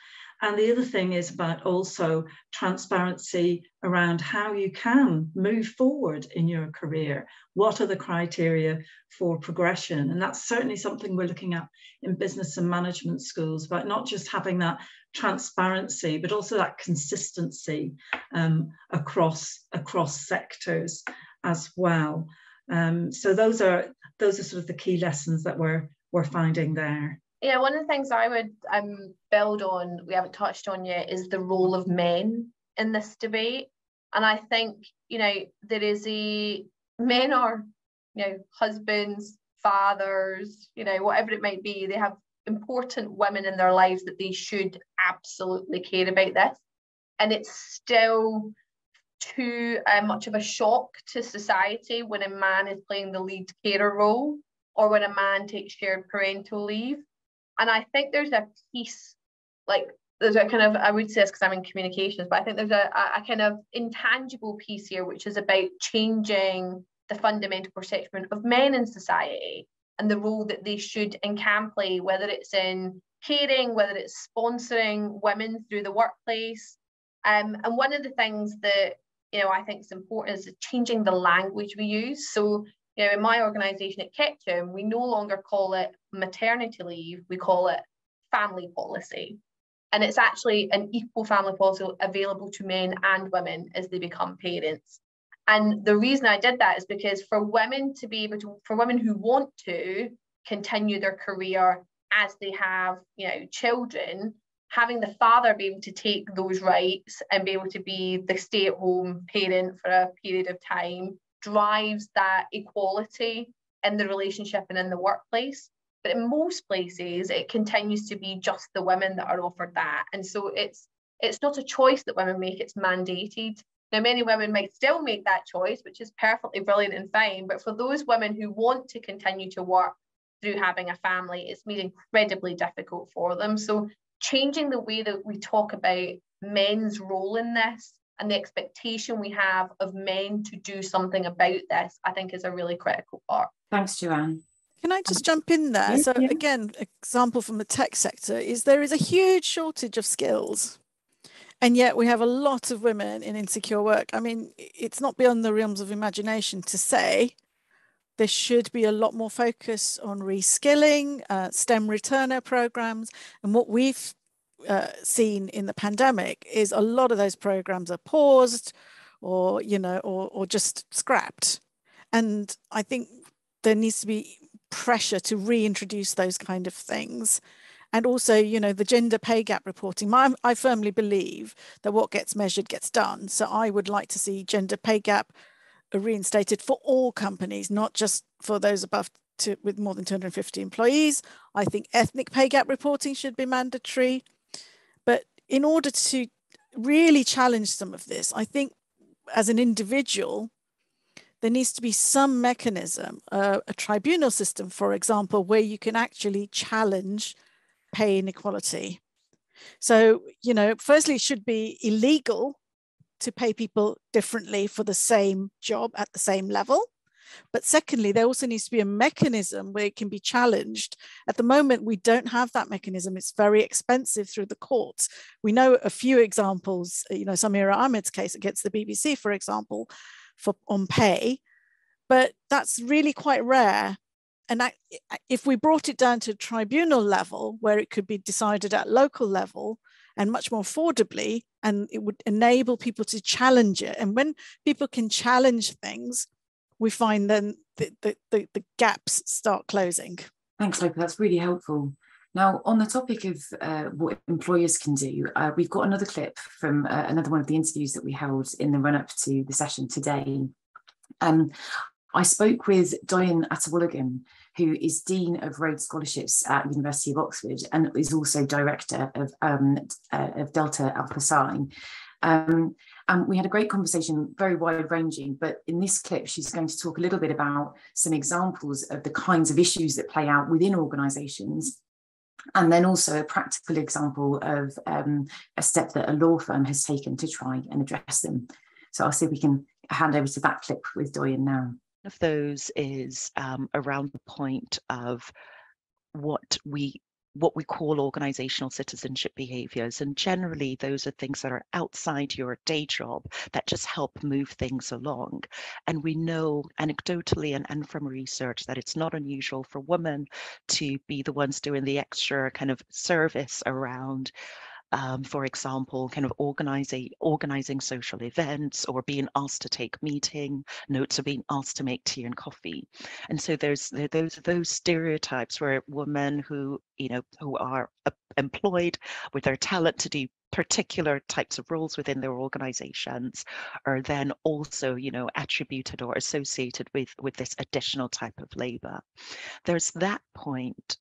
And the other thing is about also transparency around how you can move forward in your career. What are the criteria for progression? And that's certainly something we're looking at in business and management schools, about not just having that transparency, but also that consistency across sectors as well. So those are sort of the key lessons that we're finding there. Yeah, one of the things I would build on, we haven't touched on yet, is the role of men in this debate. And I think, men are, husbands, fathers, whatever it might be, they have important women in their lives that they should absolutely care about this. And it's still too much of a shock to society when a man is playing the lead carer role, or when a man takes shared parental leave. And I think there's a piece, there's a kind of, I would say this because I'm in communications, but I think there's a kind of intangible piece here, which is about changing the fundamental perception of men in society and the role that they should and can play, whether it's in caring, whether it's sponsoring women through the workplace. And one of the things that, I think is important is changing the language we use. So, in my organisation at Ketchum, we no longer call it maternity leave, we call it family policy. And it's actually an equal family policy available to men and women as they become parents. And the reason I did that is because for women who want to continue their career as they have, children, having the father be able to take those rights and be able to be the stay-at-home parent for a period of time drives that equality in the relationship and in the workplace. But in most places, it continues to be just the women that are offered that. And so it's not a choice that women make, it's mandated. Now, many women might still make that choice, which is perfectly brilliant and fine. But for those women who want to continue to work through having a family, it's made incredibly difficult for them. So changing the way that we talk about men's role in this and the expectation we have of men to do something about this, I think is a really critical part. Thanks, Joanne. Can I just jump in there? Yeah, So yeah. again, example from the tech sector is there is a huge shortage of skills. And yet we have a lot of women in insecure work. I mean, it's not beyond the realms of imagination to say there should be a lot more focus on reskilling, STEM returner programs. And what we've seen in the pandemic is a lot of those programs are paused or, you know, or just scrapped. And I think there needs to be pressure to reintroduce those kind of things. And also, you know, the gender pay gap reporting. I firmly believe that what gets measured gets done. So I would like to see gender pay gap reinstated for all companies, not just for those with more than 250 employees. I think ethnic pay gap reporting should be mandatory. But in order to really challenge some of this, I think as an individual, there needs to be some mechanism, a tribunal system, for example, where you can actually challenge pay inequality. So, you know, firstly, it should be illegal to pay people differently for the same job at the same level. But secondly, there also needs to be a mechanism where it can be challenged. At the moment, we don't have that mechanism. It's very expensive through the courts. We know a few examples, you know, Samira Ahmed's case against the BBC, for example, on pay, but that's really quite rare. And if we brought it down to tribunal level, where it could be decided at local level and much more affordably, and it would enable people to challenge it. And when people can challenge things, we find then the gaps start closing. Thanks, Lopa. That's really helpful. Now, on the topic of what employers can do, we've got another clip from another one of the interviews that we held in the run-up to the session today. I spoke with Doyen Atawulligan, who is Dean of Rhodes Scholarships at University of Oxford and is also Director of Delta Alpha Psi. And we had a great conversation, very wide-ranging, but in this clip, she's going to talk a little bit about some examples of the kinds of issues that play out within organisations, and then also a practical example of a step that a law firm has taken to try and address them. So I'll see if we can hand over to that clip with Doyen now. One of those is around the point of what we call organizational citizenship behaviors. And generally, those are things that are outside your day job that just help move things along. And we know anecdotally and from research that it's not unusual for women to be the ones doing the extra kind of service around for example, kind of organizing social events or being asked to take meeting notes or being asked to make tea and coffee. And so there's those stereotypes where women who are employed with their talent to do particular types of roles within their organizations are then also, attributed or associated with this additional type of labor. There's that point.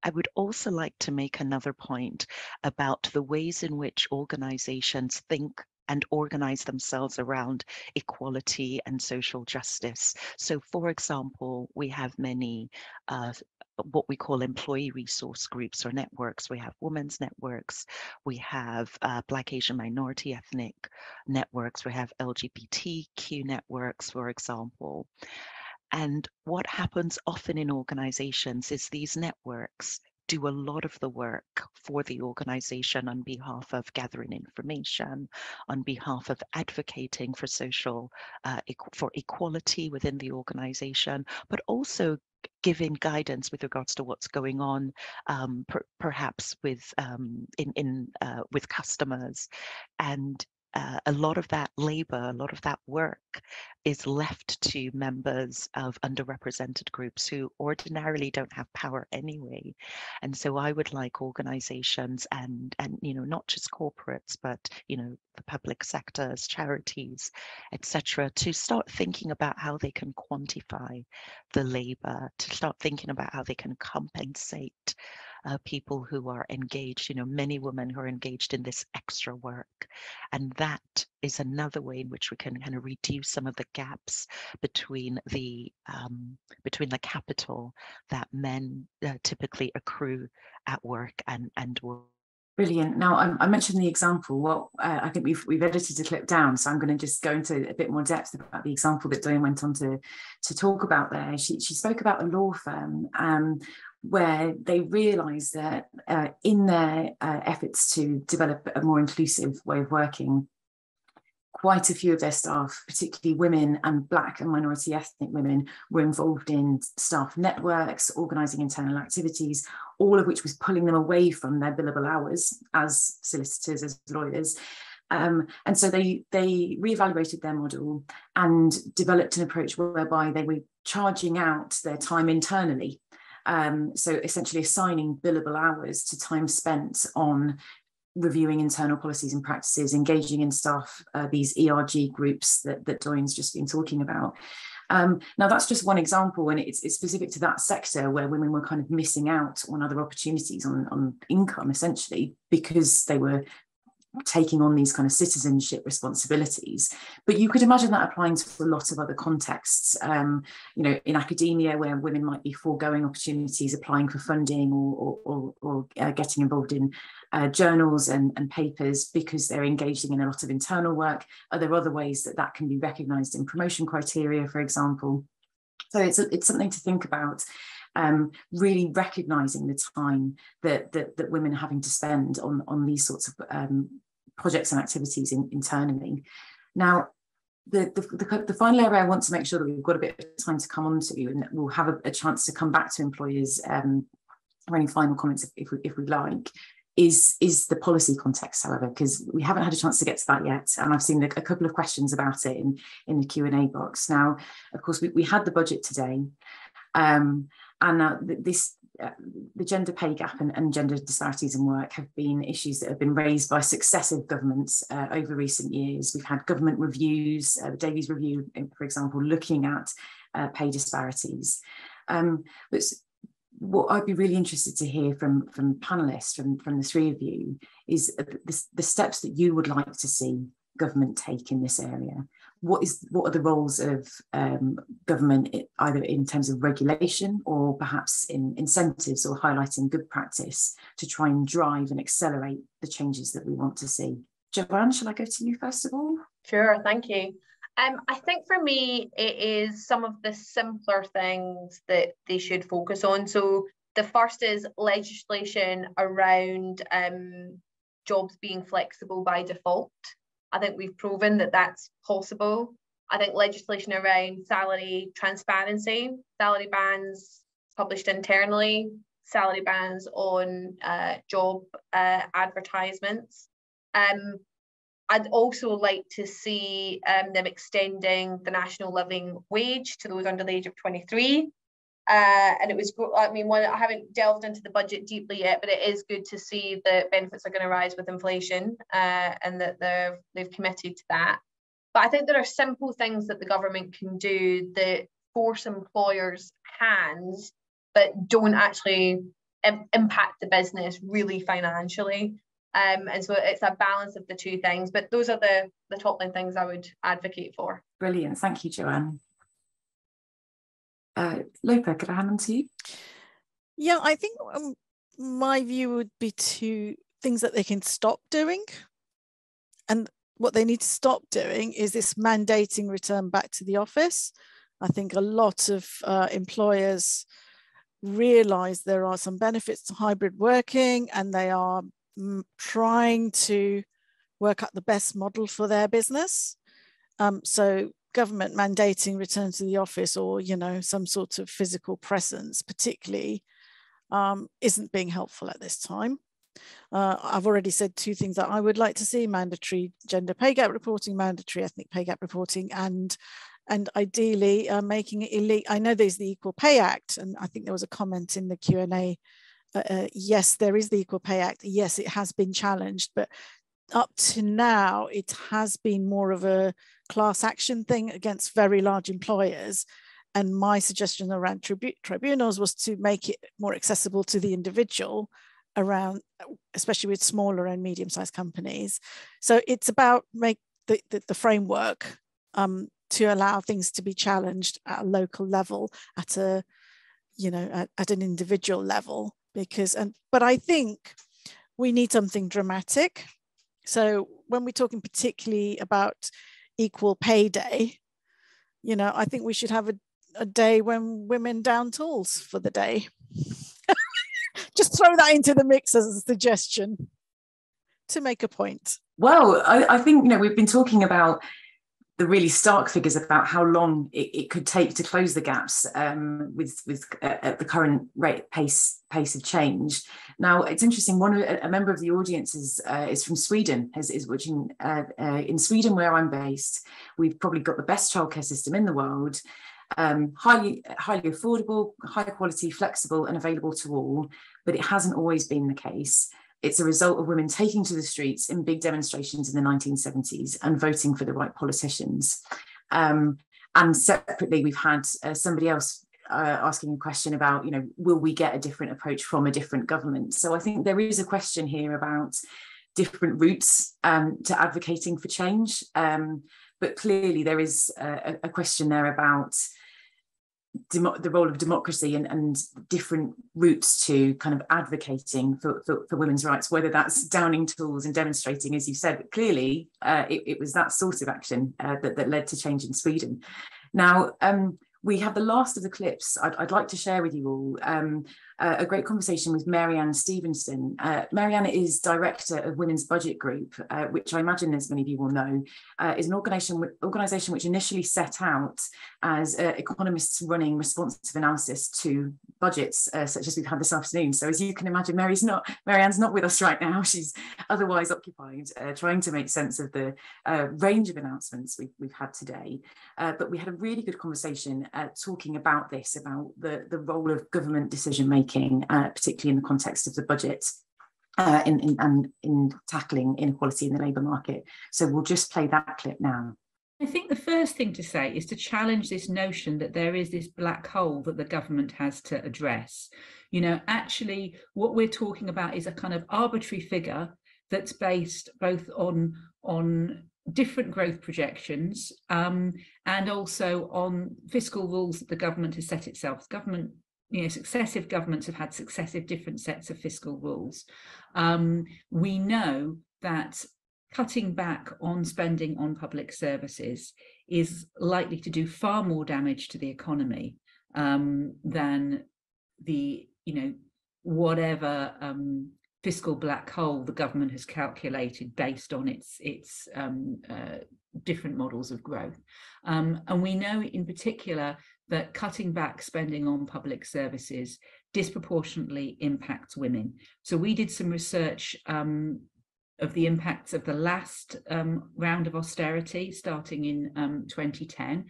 I would also like to make another point about the ways in which organizations think and organize themselves around equality and social justice. So, for example, we have many what we call employee resource groups or networks. We have women's networks, we have Black, Asian, minority ethnic networks, we have LGBTQ networks, for example. And what happens often in organizations is these networks do a lot of the work for the organization on behalf of gathering information, on behalf of advocating for social, for equality within the organization, but also giving guidance with regards to what's going on, perhaps with with customers. And a lot of that labor, a lot of that work is left to members of underrepresented groups who ordinarily don't have power anyway. And so I would like organizations and not just corporates, but the public sectors, charities, etc., to start thinking about how they can quantify the labor, to start thinking about how they can compensate people who are engaged, many women who are engaged in this extra work. And that is another way in which we can kind of reduce some of the gaps between the capital that men typically accrue at work and Brilliant. Now, I mentioned the example. Well, I think we've edited the clip down, so I'm going to just go into a bit more depth about the example that Diane went on to talk about there. She spoke about a law firm where they realised that in their efforts to develop a more inclusive way of working, quite a few of their staff, particularly women and Black and minority ethnic women, were involved in staff networks, organising internal activities, all of which was pulling them away from their billable hours as solicitors, as lawyers. And so they reevaluated their model and developed an approach whereby they were charging out their time internally. So essentially assigning billable hours to time spent on reviewing internal policies and practices, engaging in staff, these ERG groups that Dorian's just been talking about. Now that's just one example, and it's specific to that sector where women were kind of missing out on other opportunities on income, essentially, because they were taking on these kind of citizenship responsibilities. But you could imagine that applying to a lot of other contexts, you know, in academia, where women might be foregoing opportunities, applying for funding or getting involved in journals and papers because they're engaging in a lot of internal work. Are there other ways that can be recognised in promotion criteria, for example? So it's something to think about. Really recognising the time that women are having to spend on these sorts of projects and activities internally. Now, the final area I want to make sure that we've got a bit of time to come on to, and we'll have a chance to come back to employers for any final comments if we'd like, is the policy context, however, because we haven't had a chance to get to that yet, and I've seen a couple of questions about it in the Q&A box. Now, of course, we had the budget today, and the gender pay gap and gender disparities in work have been issues that have been raised by successive governments over recent years. We've had government reviews, the Davies Review, for example, looking at pay disparities. But what I'd be really interested to hear from panellists, from the three of you, is the steps that you would like to see government take in this area. What are the roles of government, either in terms of regulation or perhaps in incentives or highlighting good practice to try and drive and accelerate the changes that we want to see? Joanne, shall I go to you first of all? Sure, thank you. I think for me, it is some of the simpler things that they should focus on. So the first is legislation around jobs being flexible by default. I think we've proven that that's possible. I think legislation around salary transparency, salary bands published internally, salary bands on job advertisements. I'd also like to see them extending the national living wage to those under the age of 23. And it was, I mean, I haven't delved into the budget deeply yet, but it is good to see that benefits are going to rise with inflation and that they've committed to that. But I think there are simple things that the government can do that force employers' hands, but don't actually impact the business really financially. And so it's a balance of the two things, but those are the top line things I would advocate for. Brilliant, thank you, Joanne. Lopa, could I hand on to you? Yeah, I think my view would be two things that they can stop doing. And what they need to stop doing is this mandating return back to the office. I think a lot of employers realise there are some benefits to hybrid working, and they are trying to work out the best model for their business. So government mandating return to the office, or, you know, some sort of physical presence particularly, isn't being helpful at this time. I've already said two things that I would like to see: mandatory gender pay gap reporting, mandatory ethnic pay gap reporting, and ideally making it illegal. I know there's the Equal Pay Act, and I think there was a comment in the Q&A. Yes, there is the Equal Pay Act. Yes, it has been challenged, but up to now, it has been more of a class action thing against very large employers. And my suggestion around tribunals was to make it more accessible to the individual, around, especially with smaller and medium-sized companies. So it's about make the framework to allow things to be challenged at a local level, at a, you know, at an individual level. Because, but I think we need something dramatic. So when we're talking particularly about Equal Pay Day, you know, I think we should have a day when women down tools for the day. Just throw that into the mix as a suggestion to make a point. Well, I think, you know, we've been talking about the really stark figures about how long it could take to close the gaps with at the current pace of change. Now, it's interesting. A member of the audience is from Sweden. Is watching in Sweden, where I'm based. We've probably got the best childcare system in the world. Highly affordable, high quality, flexible, and available to all. But it hasn't always been the case. It's a result of women taking to the streets in big demonstrations in the 1970s and voting for the right politicians. And separately, we've had somebody else asking a question about, you know, will we get a different approach from a different government? So I think there is a question here about different routes to advocating for change. But clearly there is a question there about the role of democracy and different routes to kind of advocating for women's rights, whether that's downing tools and demonstrating, as you said. But clearly it was that sort of action that led to change in Sweden. Now, we have the last of the clips I'd like to share with you all. A great conversation with Marianne Stevenson. Marianne is director of Women's Budget Group, which I imagine, as many of you will know, is an organisation which initially set out as economists running responsive analysis to budgets, such as we've had this afternoon. So as you can imagine, Marianne's not with us right now. She's otherwise occupied trying to make sense of the range of announcements we've had today. But we had a really good conversation talking about this, about the role of government decision making, particularly in the context of the budget, in tackling inequality in the labour market. So we'll just play that clip now. I think the first thing to say is to challenge this notion that there is this black hole that the government has to address. You know, actually, what we're talking about is a kind of arbitrary figure that's based both on different growth projections and also on fiscal rules that the government has set itself. Government, you know, successive governments have had successive different sets of fiscal rules. We know that cutting back on spending on public services is likely to do far more damage to the economy than the, you know, whatever fiscal black hole the government has calculated based on its different models of growth. And we know in particular that cutting back spending on public services disproportionately impacts women. So we did some research of the impacts of the last round of austerity starting in 2010,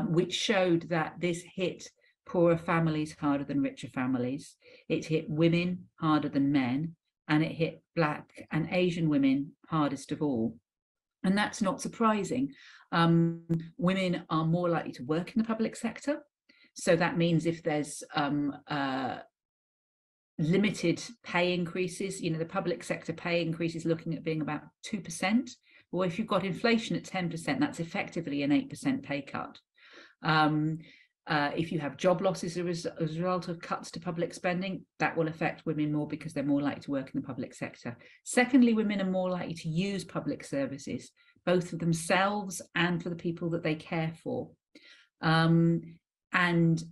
which showed that this hit poorer families harder than richer families. It hit women harder than men, and it hit Black and Asian women hardest of all. And that's not surprising. Women are more likely to work in the public sector. So that means if there's limited pay increases, you know, the public sector pay increase is looking at being about 2%. Or if you've got inflation at 10%, that's effectively an 8% pay cut. If you have job losses as a result of cuts to public spending, that will affect women more because they're more likely to work in the public sector. Secondly, women are more likely to use public services, both for themselves and for the people that they care for. And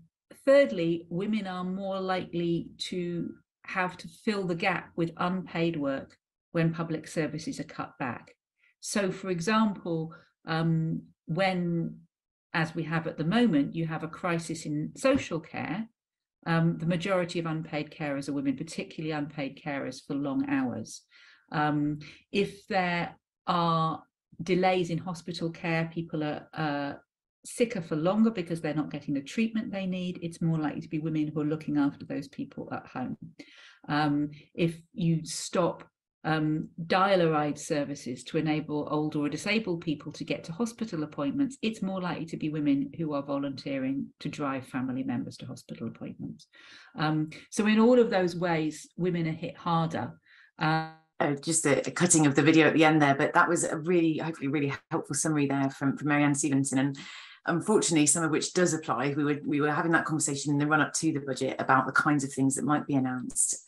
thirdly, women are more likely to have to fill the gap with unpaid work when public services are cut back. So, for example, when, as we have at the moment, you have a crisis in social care, the majority of unpaid carers are women, particularly unpaid carers for long hours. If there are delays in hospital care, people are sicker for longer because they're not getting the treatment they need, it's more likely to be women who are looking after those people at home. If you stop dial-a-ride services to enable older or disabled people to get to hospital appointments, it's more likely to be women who are volunteering to drive family members to hospital appointments. So in all of those ways, women are hit harder. Just a cutting of the video at the end there, but that was a really, hopefully really helpful summary there from Marianne Stevenson. And unfortunately, some of which does apply. We were having that conversation in the run up to the budget about the kinds of things that might be announced.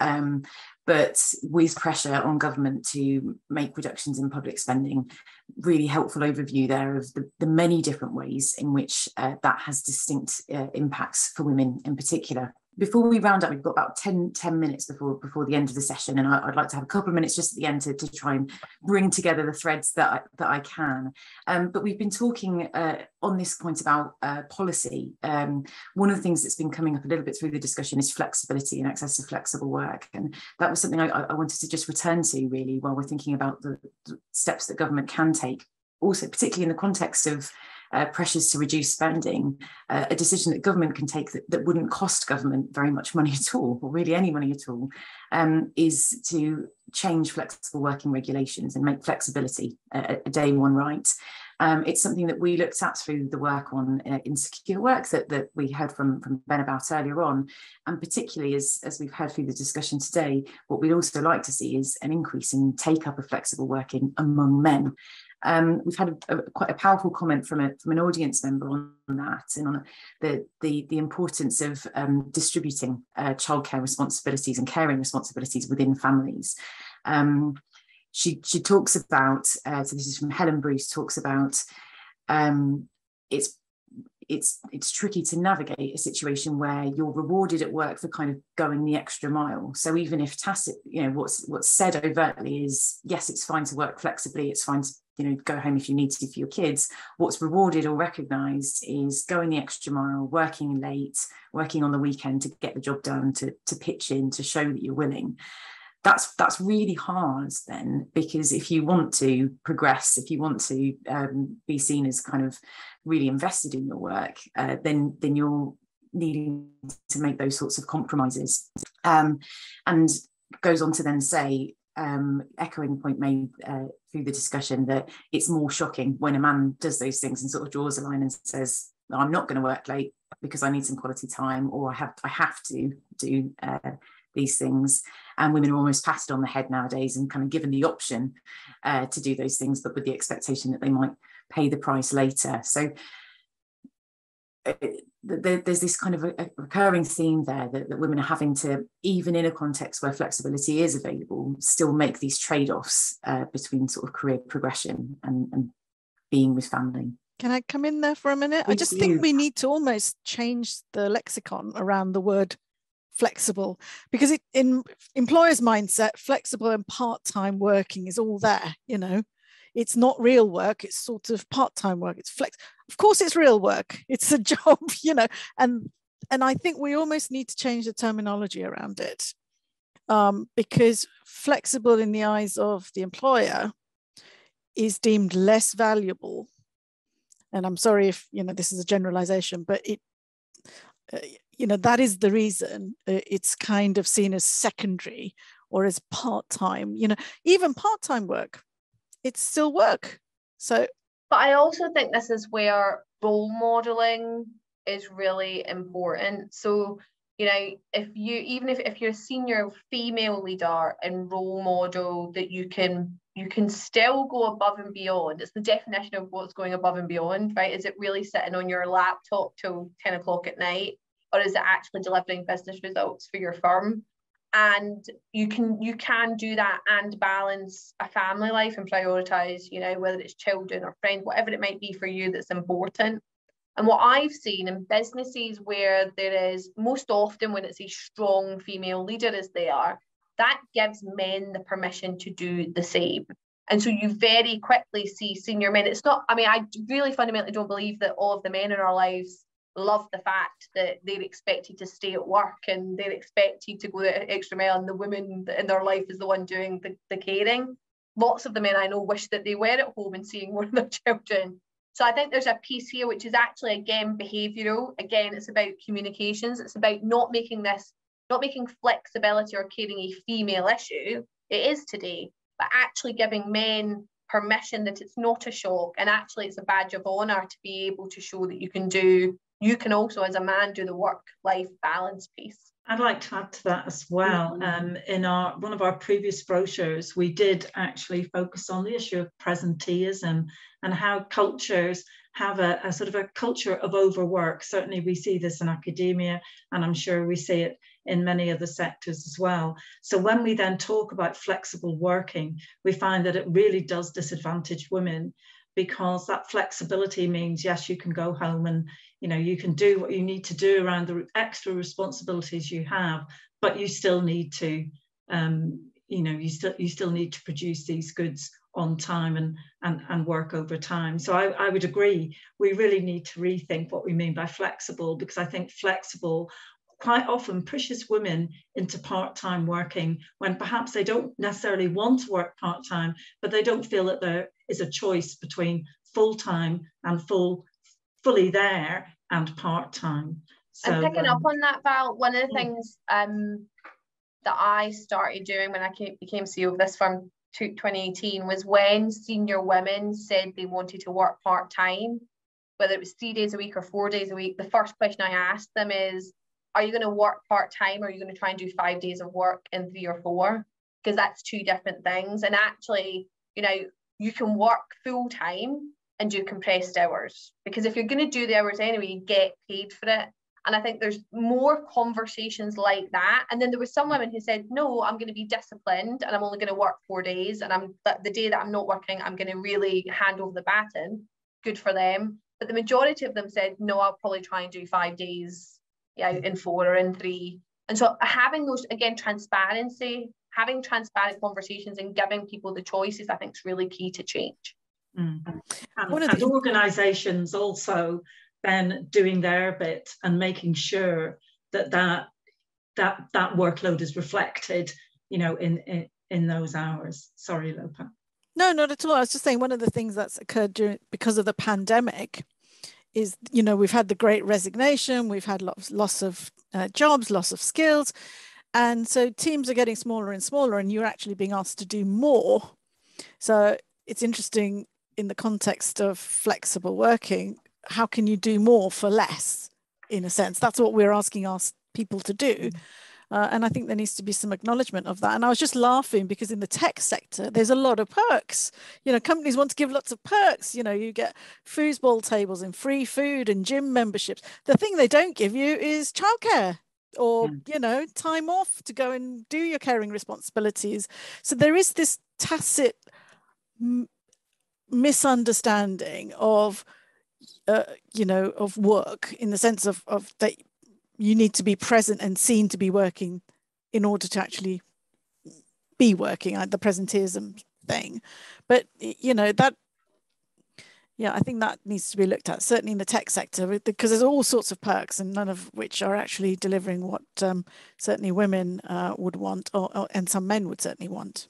But with pressure on government to make reductions in public spending, really helpful overview there of the many different ways in which that has distinct impacts for women in particular. Before we round up, we've got about 10 minutes before the end of the session, and I'd like to have a couple of minutes just at the end to try and bring together the threads that I can. But we've been talking on this point about policy. One of the things that's been coming up a little bit through the discussion is flexibility and access to flexible work. And that was something I wanted to just return to, really, while we're thinking about the steps that government can take, also particularly in the context of pressures to reduce spending. A decision that government can take that wouldn't cost government very much money at all, or really any money at all, is to change flexible working regulations and make flexibility a day one right. It's something that we looked at through the work on insecure work that we heard from Ben about earlier on, and particularly as we've heard through the discussion today, what we'd also like to see is an increase in take-up of flexible working among men. We've had quite a powerful comment from an audience member on that, and on the importance of distributing childcare responsibilities and caring responsibilities within families. She talks about, so this is from Helen Bruce, talks about it's tricky to navigate a situation where you're rewarded at work for kind of going the extra mile. So even if tacit, what's said overtly is, yes, it's fine to work flexibly, it's fine to go home if you need to for your kids. What's rewarded or recognised is going the extra mile, working late, working on the weekend to get the job done, to pitch in, to show that you're willing. That's really hard then, because if you want to progress, if you want to be seen as kind of really invested in your work, then you're needing to make those sorts of compromises. And goes on to then say, echoing the point made through the discussion, that it's more shocking when a man does those things and sort of draws a line and says, I'm not going to work late because I need some quality time, or I have to do these things. And women are almost patted on the head nowadays and kind of given the option to do those things, but with the expectation that they might pay the price later. So there's this kind of a recurring theme there that women are having to, even in a context where flexibility is available, still make these trade-offs between sort of career progression and being with family. Can I come in there for a minute? I just think we need to almost change the lexicon around the word flexible, because in employers' mindset, flexible and part-time working is all there, It's not real work, it's sort of part-time work, it's flex. Of course it's real work, it's a job, and I think we almost need to change the terminology around it, because flexible in the eyes of the employer is deemed less valuable. And I'm sorry if, this is a generalization, but that is the reason it's kind of seen as secondary or as part-time, even part-time work, it's still work. So, but I also think this is where role modeling is really important. So, if you're a senior female leader and role model, that you can still go above and beyond. It's the definition of what's going above and beyond, right? Is it really sitting on your laptop till 10 o'clock at night, or is it actually delivering business results for your firm? And you can do that and balance a family life and prioritize, whether it's children or friends, whatever it might be for you that's important. And what I've seen in businesses where there is, most often when it's a strong female leader as they are, that gives men the permission to do the same. And so you very quickly see senior men. It's not, I really fundamentally don't believe that all of the men in our lives love the fact that they're expected to stay at work and they're expected to go the extra mile, and the woman in their life is the one doing the caring. Lots of the men I know wish that they were at home and seeing more of their children. So I think there's a piece here which is actually, again, behavioural. Again, it's about communications. It's about not making flexibility or caring a female issue. It is today, but actually giving men permission that it's not a shock, and actually it's a badge of honour to be able to show that you can also as a man do the work-life balance piece. I'd like to add to that as well. In one of our previous brochures, we did actually focus on the issue of presenteeism and how cultures have a sort of a culture of overwork. Certainly we see this in academia, and I'm sure we see it in many other sectors as well. So when we then talk about flexible working, we find that it really does disadvantage women, because that flexibility means, yes, you can go home and you can do what you need to do around the extra responsibilities you have, but you still need to you still need to produce these goods on time and work over time. So I would agree, we really need to rethink what we mean by flexible, because I think flexible quite often pushes women into part-time working when perhaps they don't necessarily want to work part-time, but they don't feel that there is a choice between full-time and fully there and part-time. So, and picking up on that, Val, one of the things that I started doing when I became CEO of this firm 2018 was when senior women said they wanted to work part-time, whether it was 3 days a week or 4 days a week, the first question I asked them is, are you going to work part-time, or are you going to try and do 5 days of work in 3 or 4? Because that's two different things. And actually, you can work full-time and do compressed hours, because if you're going to do the hours anyway, you get paid for it. And I think there's more conversations like that. And then there was some women who said, no, I'm going to be disciplined and I'm only going to work 4 days. And the day that I'm not working, I'm going to really hand over the baton. Good for them. But the majority of them said, no, I'll probably try and do 5 days in 4 or in 3. And so having those, again, transparency, having transparent conversations and giving people the choices, I think is really key to change. And organisations also then doing their bit and making sure that workload is reflected, in those hours. Sorry, Lopa. No, not at all. I was just saying, one of the things that's occurred because of the pandemic is, we've had the great resignation, we've had loss of jobs, loss of skills. And so teams are getting smaller and smaller, and you're actually being asked to do more. So it's interesting in the context of flexible working, how can you do more for less, in a sense? That's what we're asking our people to do. And I think there needs to be some acknowledgement of that. And I was just laughing because in the tech sector, there's a lot of perks. Companies want to give lots of perks. You get foosball tables and free food and gym memberships. The thing they don't give you is childcare or, time off to go and do your caring responsibilities. So there is this tacit misunderstanding of, of work, in the sense of that you need to be present and seen to be working in order to actually be working, the presenteeism thing. But, I think that needs to be looked at, certainly in the tech sector, because there's all sorts of perks and none of which are actually delivering what certainly women would want, and some men would certainly want.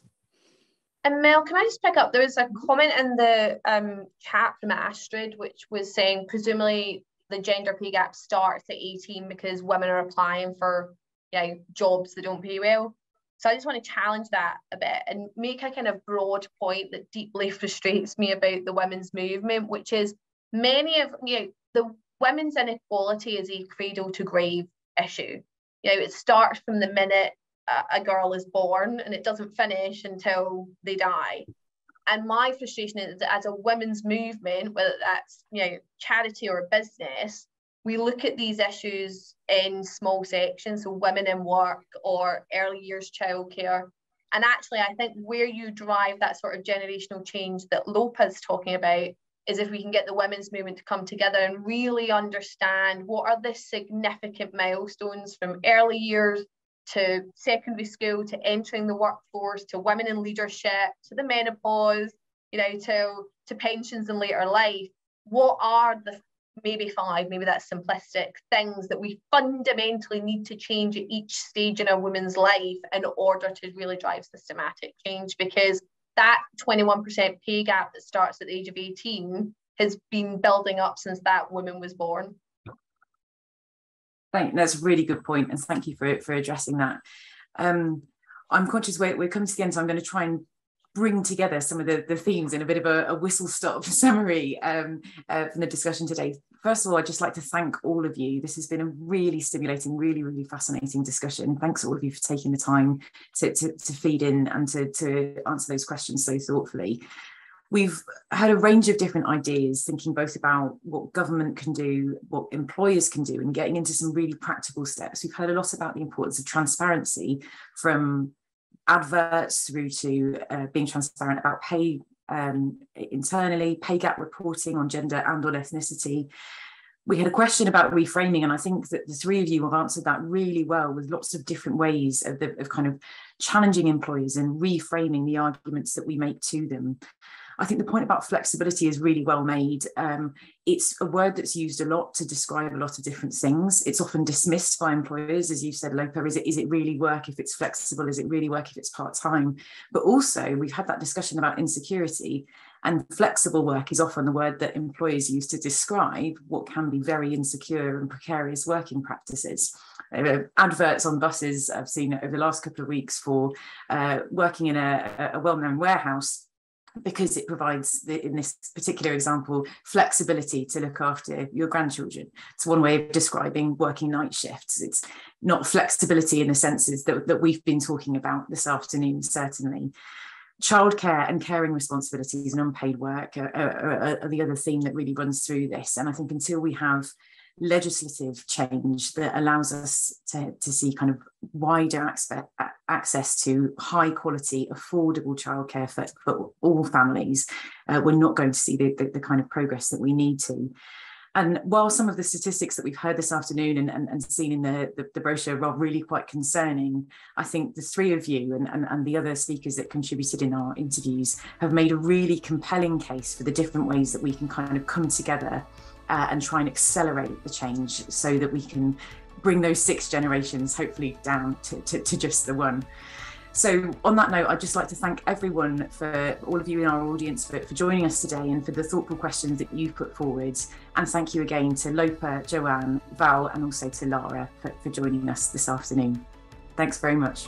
And Mel, can I just pick up? There was a comment in the chat from Astrid, which was saying presumably the gender pay gap starts at 18 because women are applying for jobs that don't pay well. So I just want to challenge that a bit and make a kind of broad point that deeply frustrates me about the women's movement, which is many of the women's inequality is a cradle to grave issue. It starts from the minute a girl is born, and it doesn't finish until they die. And my frustration is that as a women's movement, whether that's charity or business, we look at these issues in small sections, so women in work or early years childcare. And actually, I think where you drive that sort of generational change that Lopa is talking about is if we can get the women's movement to come together and really understand what are the significant milestones from early years to secondary school, to entering the workforce, to women in leadership, to the menopause, to pensions in later life. What are the maybe 5, maybe that's simplistic, things that we fundamentally need to change at each stage in a woman's life in order to really drive systematic change? Because that 21% pay gap that starts at the age of 18 has been building up since that woman was born. That's a really good point, and thank you for addressing that. I'm conscious we're coming to the end, so I'm going to try and bring together some of the themes in a bit of a whistle-stop summary from the discussion today. first of all, I'd just like to thank all of you. This has been a really stimulating, really, really fascinating discussion. Thanks all of you for taking the time to feed in and to answer those questions so thoughtfully. We've had a range of different ideas, thinking both about what government can do, what employers can do, and getting into some really practical steps. We've heard a lot about the importance of transparency, from adverts through to being transparent about pay internally, pay gap reporting on gender and on ethnicity. We had a question about reframing, and I think that the three of you have answered that really well, with lots of different ways of kind of challenging employers and reframing the arguments that we make to them. I think the point about flexibility is really well made. It's a word that's used a lot to describe a lot of different things. It's often dismissed by employers, as you said, Lopa. Is it really work if it's flexible? Is it really work if it's part-time? But also, we've had that discussion about insecurity, and flexible work is often the word that employers use to describe what can be very insecure and precarious working practices. Adverts on buses I've seen over the last couple of weeks for working in a well-known warehouse, because it provides, in this particular example, flexibility to look after your grandchildren. It's one way of describing working night shifts. It's not flexibility in the senses that we've been talking about this afternoon, certainly. Childcare and caring responsibilities and unpaid work are the other theme that really runs through this. And I think until we have legislative change that allows us to see kind of wider access to high quality, affordable childcare for all families, we're not going to see the kind of progress that we need to. And while some of the statistics that we've heard this afternoon and seen in the brochure are really quite concerning, I think the three of you and the other speakers that contributed in our interviews have made a really compelling case for the different ways that we can kind of come together and try and accelerate the change, so that we can bring those 6 generations hopefully down to just the one. So on that note, I'd just like to thank everyone, for all of you in our audience, for joining us today and for the thoughtful questions that you've put forward. And thank you again to Lopa, Joanne, Val, and also to Lara for joining us this afternoon. Thanks very much.